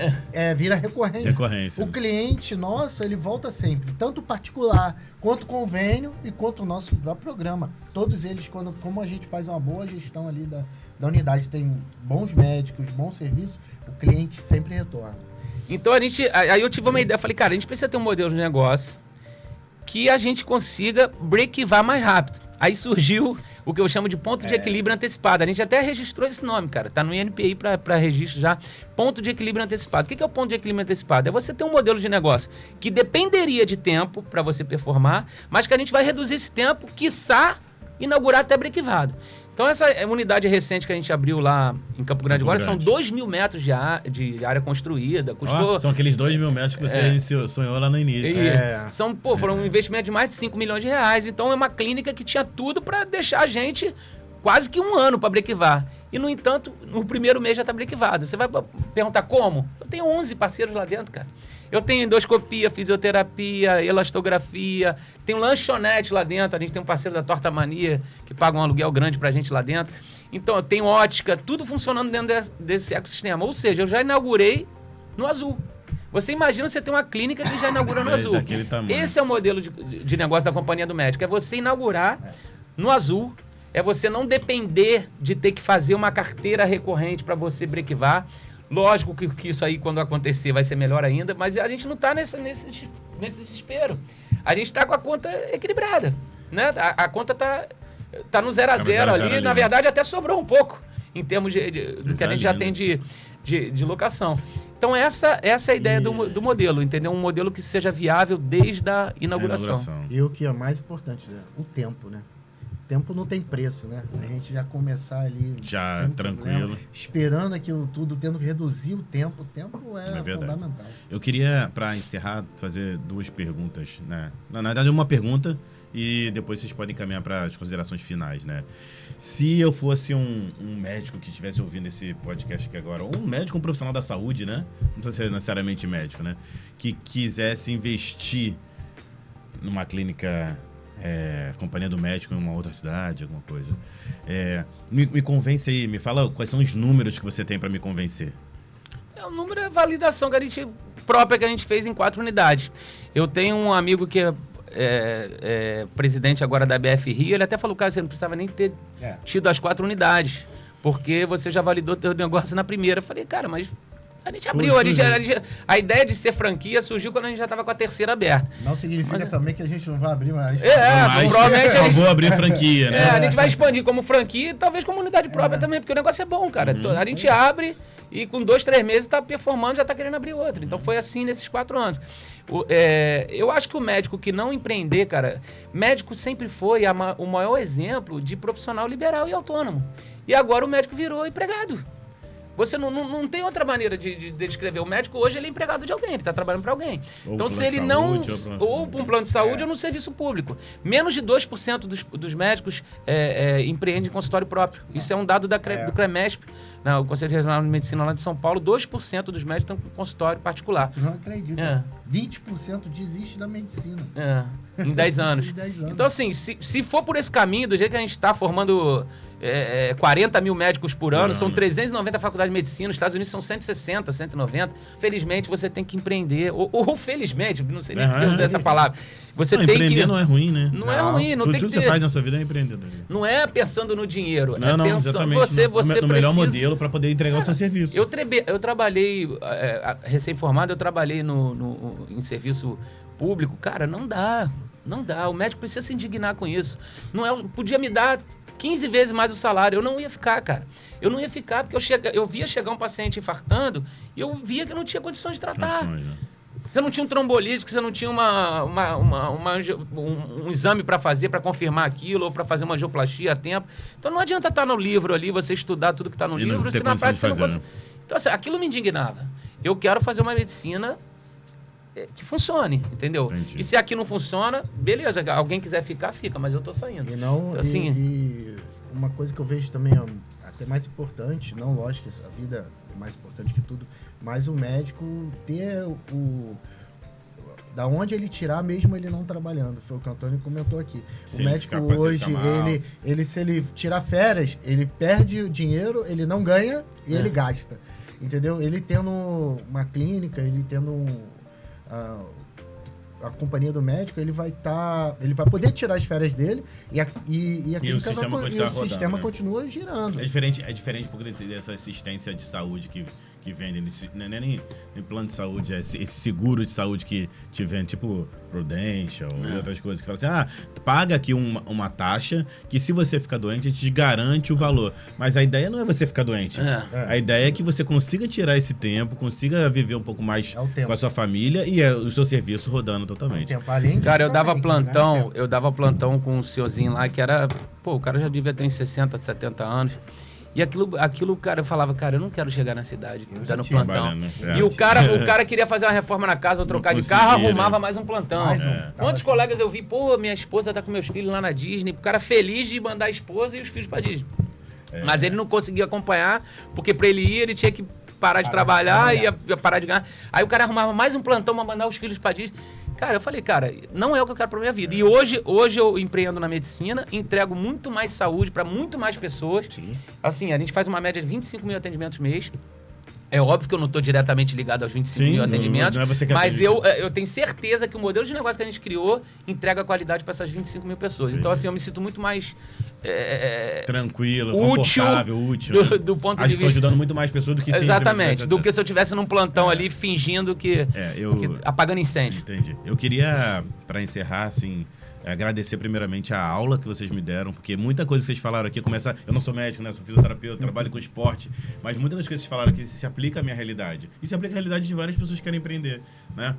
vira recorrência. O né? cliente nosso, ele volta sempre. Tanto particular, quanto convênio e quanto o nosso próprio programa. Todos eles, como a gente faz uma boa gestão ali da unidade, tem bons médicos, bons serviços, o cliente sempre retorna. Então aí eu tive uma ideia, falei, cara, a gente precisa ter um modelo de negócio que a gente consiga break-even mais rápido. Aí surgiu o que eu chamo de ponto de equilíbrio antecipado. A gente até registrou esse nome, cara. Tá no INPI para registro já. Ponto de equilíbrio antecipado. O que é o ponto de equilíbrio antecipado? É você ter um modelo de negócio que dependeria de tempo para você performar, mas que a gente vai reduzir esse tempo, quiçá inaugurar até break-even. Então, essa unidade recente que a gente abriu lá em Campo Grande agora, são 2.000 metros de área construída. Custou... são aqueles 2.000 metros que você sonhou lá no início. Foram um investimento de mais de 5 milhões de reais. Então, é uma clínica que tinha tudo para deixar a gente quase que 1 ano para brequivar. E, no entanto, no primeiro mês já está brequivado. Você vai perguntar como? Eu tenho 11 parceiros lá dentro, cara. Eu tenho endoscopia, fisioterapia, elastografia, tem lanchonete lá dentro, a gente tem um parceiro da Torta Mania que paga um aluguel grande pra gente lá dentro. Então, eu tenho ótica, tudo funcionando dentro desse ecossistema. Ou seja, eu já inaugurei no azul. Você imagina você ter uma clínica que já inaugura no azul. Esse é o modelo de negócio da Companhia do Médico, é você inaugurar no azul, é você não depender de ter que fazer uma carteira recorrente para você brequivar. Lógico que isso aí, quando acontecer, vai ser melhor ainda, mas a gente não está nesse desespero. A gente está com a conta equilibrada, né? A conta tá no 0 a 0 ali. Na verdade, até sobrou um pouco em termos do que a gente já tem de locação. Então, essa é a ideia do modelo, entendeu? Um modelo que seja viável desde a inauguração. E o que é mais importante, né? O tempo, né? O tempo não tem preço, né? A gente já começar ali... Já, tranquilo. Esperando aquilo tudo, tendo que reduzir o tempo. O tempo é fundamental. Eu queria, para encerrar, fazer 2 perguntas, né? Na verdade, uma pergunta e depois vocês podem caminhar para as considerações finais, né? Se eu fosse um médico que estivesse ouvindo esse podcast aqui agora, ou um médico, um profissional da saúde, né? Não precisa ser necessariamente médico, né? Que quisesse investir numa clínica... Companhia do Médico em uma outra cidade, alguma coisa. Me convence aí, me fala quais são os números que você tem para me convencer. O número é a validação que a gente fez em 4 unidades. Eu tenho um amigo que é presidente agora da BF Rio, ele até falou, cara, você não precisava nem ter tido as 4 unidades, porque você já validou teu negócio na primeira. Eu falei, cara, mas... A gente abriu, a ideia de ser franquia surgiu quando a gente já estava com a 3ª aberta. Não significa também que a gente não vai abrir mais. Provavelmente só vou abrir franquia, né? A gente vai expandir como franquia e talvez como unidade própria também, porque o negócio é bom, cara. A gente abre e com 2, 3 meses está performando, já está querendo abrir outra. Então foi assim nesses 4 anos. Eu acho que o médico que não empreender, cara, médico sempre foi o maior exemplo de profissional liberal e autônomo. E agora o médico virou empregado. Você não tem outra maneira de descrever. O médico hoje ele é empregado de alguém, ele está trabalhando para alguém. Então, se ele não... Ou para um plano de saúde ou no serviço público. Menos de 2% dos médicos empreendem em consultório próprio. Isso é um dado do CREMESP, o Conselho Regional de Medicina lá de São Paulo, 2% dos médicos estão com consultório particular. Não acredito. 20% desiste da medicina. Em 10 anos. Em 10 anos. Então, assim, se for por esse caminho, do jeito que a gente está formando 40 mil médicos por ano, são 390 faculdades de medicina, nos Estados Unidos são 160, 190. Felizmente, você tem que empreender. Ou felizmente, não sei nem por que usar essa palavra. Você tem empreender que... não é ruim, né? Não é ruim, não tem que Tudo ter... que você faz na sua vida é empreendedor. Não é pensando no dinheiro, Não, pensando... exatamente. Você no melhor precisa... modelo para poder entregar o seu serviço. Eu trabalhei, recém-formado, eu trabalhei em serviço público. Cara, não dá. O médico precisa se indignar com isso. Podia me dar 15 vezes mais o salário. Eu não ia ficar, cara. Eu não ia ficar porque eu via chegar um paciente infartando e eu via que eu não tinha condições de tratar. Você não tinha um trombolítico, você não tinha um exame para fazer, para confirmar aquilo, ou para fazer uma angioplastia a tempo. Então não adianta estar no livro ali, você estudar tudo que está no livro, se na prática você não consegue. Então, assim, aquilo me indignava. Eu quero fazer uma medicina que funcione, entendeu? Entendi. E se aqui não funciona, beleza, alguém quiser ficar, fica, mas eu tô saindo. Então, assim, e uma coisa que eu vejo também até mais importante, não, lógico, a vida é mais importante que tudo, mas o médico ter da onde ele tirar, mesmo ele não trabalhando. Foi o que o Antônio comentou aqui. Sim, o médico hoje, se ele tirar férias, ele perde o dinheiro, ele não ganha e ele gasta. Entendeu? Ele tendo uma clínica, ele tendo a companhia do médico, ele vai poder tirar as férias dele e a clínica o sistema, sistema continua girando. É diferente porque dessa assistência de saúde que vende, não é nem plano de saúde, é esse seguro de saúde que te vende, tipo Prudential e outras coisas, que fala assim, paga aqui uma taxa que se você ficar doente, a gente te garante o valor. Mas a ideia não é você ficar doente. A ideia é que você consiga tirar esse tempo, consiga viver um pouco mais com a sua família e o seu serviço rodando totalmente. Cara, eu dava plantão com um senhorzinho lá que era, o cara já devia ter uns 60, 70 anos. E aquilo, cara, eu falava, cara, eu não quero chegar na cidade dando plantão. E o cara queria fazer uma reforma na casa ou trocar de carro, arrumava mais um plantão. Quantos colegas eu vi, minha esposa tá com meus filhos lá na Disney, o cara feliz de mandar a esposa e os filhos pra Disney. Mas ele não conseguia acompanhar, porque pra ele ir, ele tinha que parar de trabalhar e ia parar de ganhar. Aí o cara arrumava mais um plantão pra mandar os filhos pra Disney. Cara, eu falei, não é o que eu quero pra minha vida. E hoje eu empreendo na medicina, entrego muito mais saúde para muito mais pessoas. Sim. Assim, a gente faz uma média de 25 mil atendimentos mês. É óbvio que eu não estou diretamente ligado aos 25 mil atendimentos, não é você que mas eu tenho certeza que o modelo de negócio que a gente criou entrega qualidade para essas 25 mil pessoas. Sim. Então, assim, eu me sinto muito mais... tranquilo, útil, confortável, útil. Do ponto de vista... Estou ajudando muito mais pessoas do que... Exatamente, do que se eu estivesse num plantão ali fingindo que apagando incêndio. Entendi. Eu queria, para encerrar, assim... agradecer primeiramente a aula que vocês me deram, porque muita coisa que vocês falaram aqui eu não sou médico, né? Sou fisioterapeuta, trabalho com esporte, mas muitas das coisas que vocês falaram aqui se aplica à minha realidade. E se aplica à realidade de várias pessoas que querem empreender, né?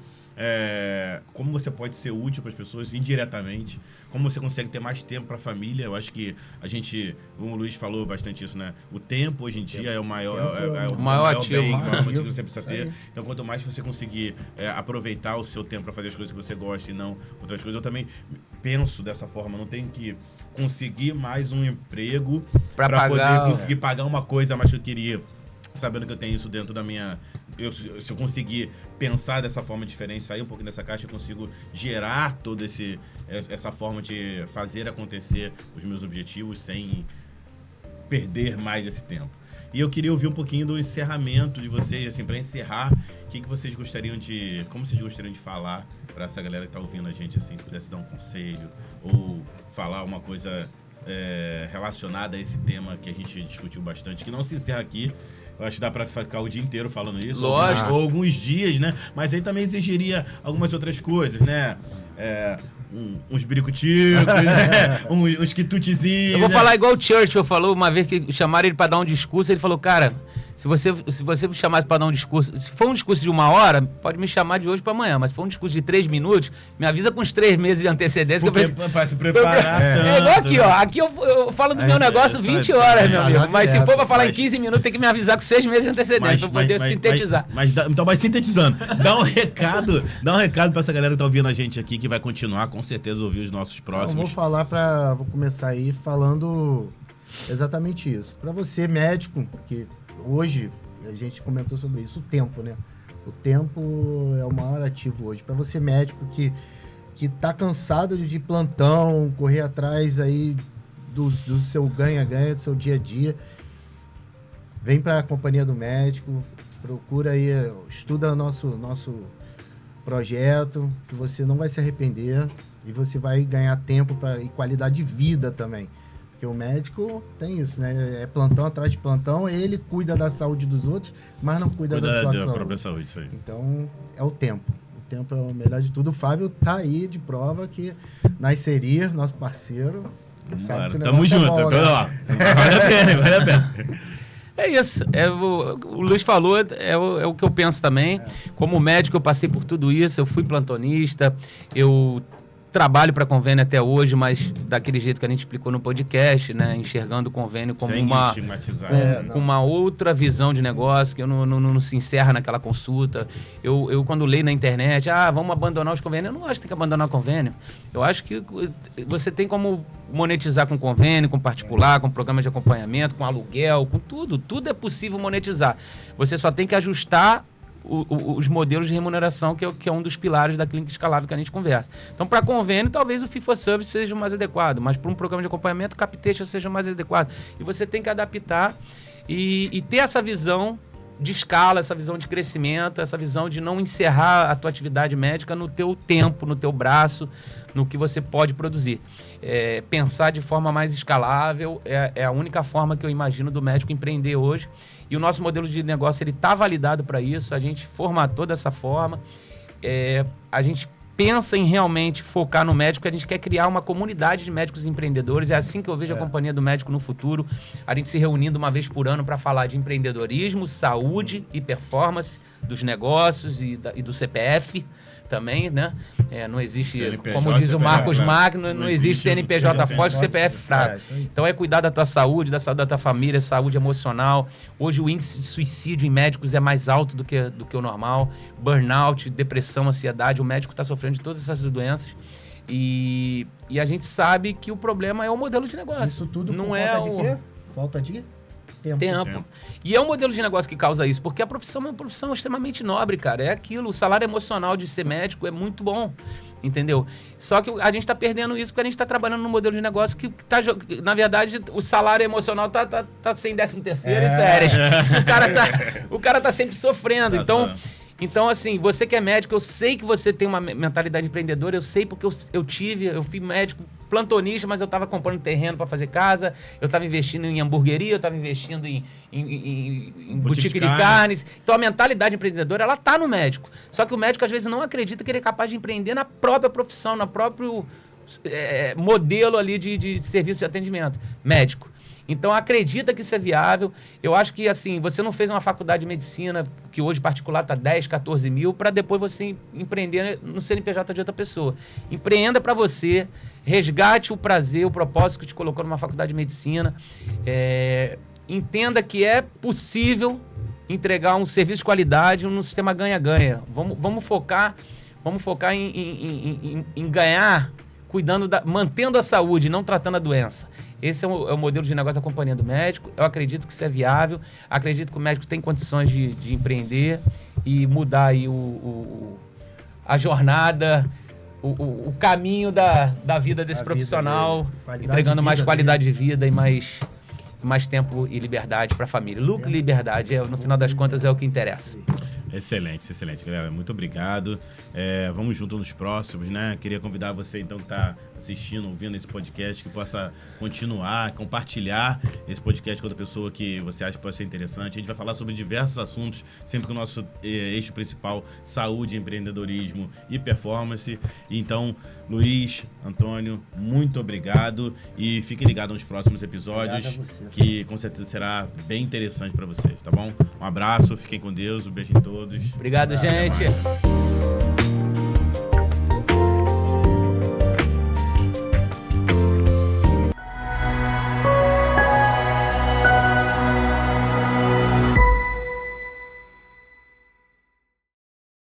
Como você pode ser útil para as pessoas indiretamente, como você consegue ter mais tempo para a família. Eu acho que a gente, como o Luiz falou bastante isso, né? O tempo hoje em dia é o maior ativo, bem, o maior motivo que você precisa ter. Então, quanto mais você conseguir aproveitar o seu tempo para fazer as coisas que você gosta e não outras coisas, eu também penso dessa forma. Não tem que conseguir mais um emprego para poder conseguir pagar uma coisa a mais que eu queria, sabendo que eu tenho isso dentro da minha... Se eu conseguir pensar dessa forma diferente, sair um pouco dessa caixa, eu consigo gerar toda essa forma de fazer acontecer os meus objetivos sem perder mais esse tempo. E eu queria ouvir um pouquinho do encerramento de vocês, assim, para encerrar, como vocês gostariam de falar para essa galera que está ouvindo a gente, assim, se pudesse dar um conselho ou falar uma coisa relacionada a esse tema que a gente discutiu bastante, que não se encerra aqui. Eu acho que dá pra ficar o dia inteiro falando isso. Lógico. Ou alguns dias, né? Mas aí também exigiria algumas outras coisas, né? Uns biricuticos, né? uns quitutezinhos. Eu vou falar igual o Churchill falou uma vez que chamaram ele pra dar um discurso. Ele falou, cara, se você me chamasse pra dar um discurso... Se for um discurso de 1 hora, pode me chamar de hoje pra amanhã. Mas se for um discurso de 3 minutos, me avisa com uns 3 meses de antecedência. Porque pra se preparar tanto, igual aqui, ó. Aqui eu falo do meu negócio 20 horas, meu amigo. Mas se for pra falar em 15 minutos, tem que me avisar com 6 meses de antecedência pra poder sintetizar. Então vai sintetizando. Dá um recado pra essa galera que tá ouvindo a gente aqui, que vai continuar, com certeza, ouvir os nossos próximos. Vou começar aí falando exatamente isso. Pra você, médico, que hoje, a gente comentou sobre isso, o tempo, né? O tempo é o maior ativo hoje. Para você médico que tá cansado de plantão, correr atrás aí do seu ganha-ganha, do seu dia a dia, vem para a Companhia do Médico, procura aí, estuda nosso projeto, que você não vai se arrepender e você vai ganhar tempo e qualidade de vida também. Porque o médico tem isso, né? É plantão atrás de plantão, ele cuida da saúde dos outros, mas não cuida da sua saúde. Própria saúde, isso aí. Então, é o tempo. O tempo é o melhor de tudo. O Fábio tá aí de prova que Nascerir, nosso parceiro, sabe que o tamo junto, bom, né? lá. Vale a pena, vale a pena. É isso. O Luiz falou, é o que eu penso também. Como médico, eu passei por tudo isso. Eu fui plantonista, eu trabalho para convênio até hoje, mas daquele jeito que a gente explicou no podcast, né? Enxergando o convênio como uma outra visão de negócio, que não se encerra naquela consulta. Eu quando leio na internet, vamos abandonar os convênios, eu não acho que tem que abandonar o convênio. Eu acho que você tem como monetizar com convênio, com particular, com programa de acompanhamento, com aluguel, com tudo. Tudo é possível monetizar. Você só tem que ajustar os modelos de remuneração, que é um dos pilares da clínica escalável que a gente conversa. Então, para convênio, talvez o fee-for-service seja o mais adequado, mas para um programa de acompanhamento, o captation seja o mais adequado. E você tem que adaptar e ter essa visão de escala, essa visão de crescimento, essa visão de não encerrar a tua atividade médica no teu tempo, no teu braço, no que você pode produzir. Pensar de forma mais escalável é a única forma que eu imagino do médico empreender hoje. E o nosso modelo de negócio está validado para isso, a gente formatou dessa forma, a gente pensa em realmente focar no médico, a gente quer criar uma comunidade de médicos empreendedores, é assim que eu vejo a Companhia do Médico no futuro, a gente se reunindo uma vez por ano para falar de empreendedorismo, saúde e performance dos negócios e do CPF também, né? Não existe, CNPJ, como diz o Marcos Magno, não existe CNPJ forte, CPF fraco. Então é cuidar da tua saúde, da saúde da tua família, saúde emocional. Hoje o índice de suicídio em médicos é mais alto do que o normal. Burnout, depressão, ansiedade, o médico está sofrendo de todas essas doenças. E a gente sabe que o problema é o modelo de negócio. Isso tudo não por conta de quê? Falta de tempo. E é um modelo de negócio que causa isso, porque a profissão é uma profissão extremamente nobre, cara. É aquilo, o salário emocional de ser médico é muito bom, entendeu? Só que a gente tá perdendo isso porque a gente tá trabalhando num modelo de negócio que tá, na verdade, o salário emocional tá sem 13º e férias. O cara tá sempre sofrendo. Então, assim, você que é médico, eu sei que você tem uma mentalidade empreendedora, eu sei porque eu fui médico plantonista, mas eu estava comprando terreno para fazer casa, eu estava investindo em hamburgueria, eu estava investindo em boutique de carnes. Então, a mentalidade empreendedora, ela tá no médico. Só que o médico, às vezes, não acredita que ele é capaz de empreender na própria profissão, no próprio modelo ali de serviço de atendimento médico. Então, acredita que isso é viável. Eu acho que, assim, você não fez uma faculdade de medicina, que hoje particular está 10, 14 mil, para depois você empreender no CNPJ de outra pessoa. Empreenda para você, resgate o prazer, o propósito que te colocou numa faculdade de medicina. Entenda que é possível entregar um serviço de qualidade num sistema ganha-ganha. Vamos focar em ganhar, mantendo a saúde, não tratando a doença. Esse é o modelo de negócio da Companhia do Médico. Eu acredito que isso é viável. Acredito que o médico tem condições de empreender e mudar aí a jornada, o caminho da vida desse profissional, entregando mais qualidade de vida e mais tempo e liberdade para a família. Lucro e liberdade, no final das contas, é o que interessa. Excelente, galera. Muito obrigado. Vamos junto nos próximos, né? Queria convidar você, então, que está assistindo, ouvindo esse podcast, que possa continuar, compartilhar esse podcast com outra pessoa que você acha que pode ser interessante. A gente vai falar sobre diversos assuntos, sempre com o nosso eixo principal, saúde, empreendedorismo e performance. Então, Luiz, Antônio, muito obrigado e fiquem ligados nos próximos episódios, que com certeza será bem interessante para vocês, tá bom? Um abraço, fiquem com Deus, um beijo em todos. Obrigado, gente.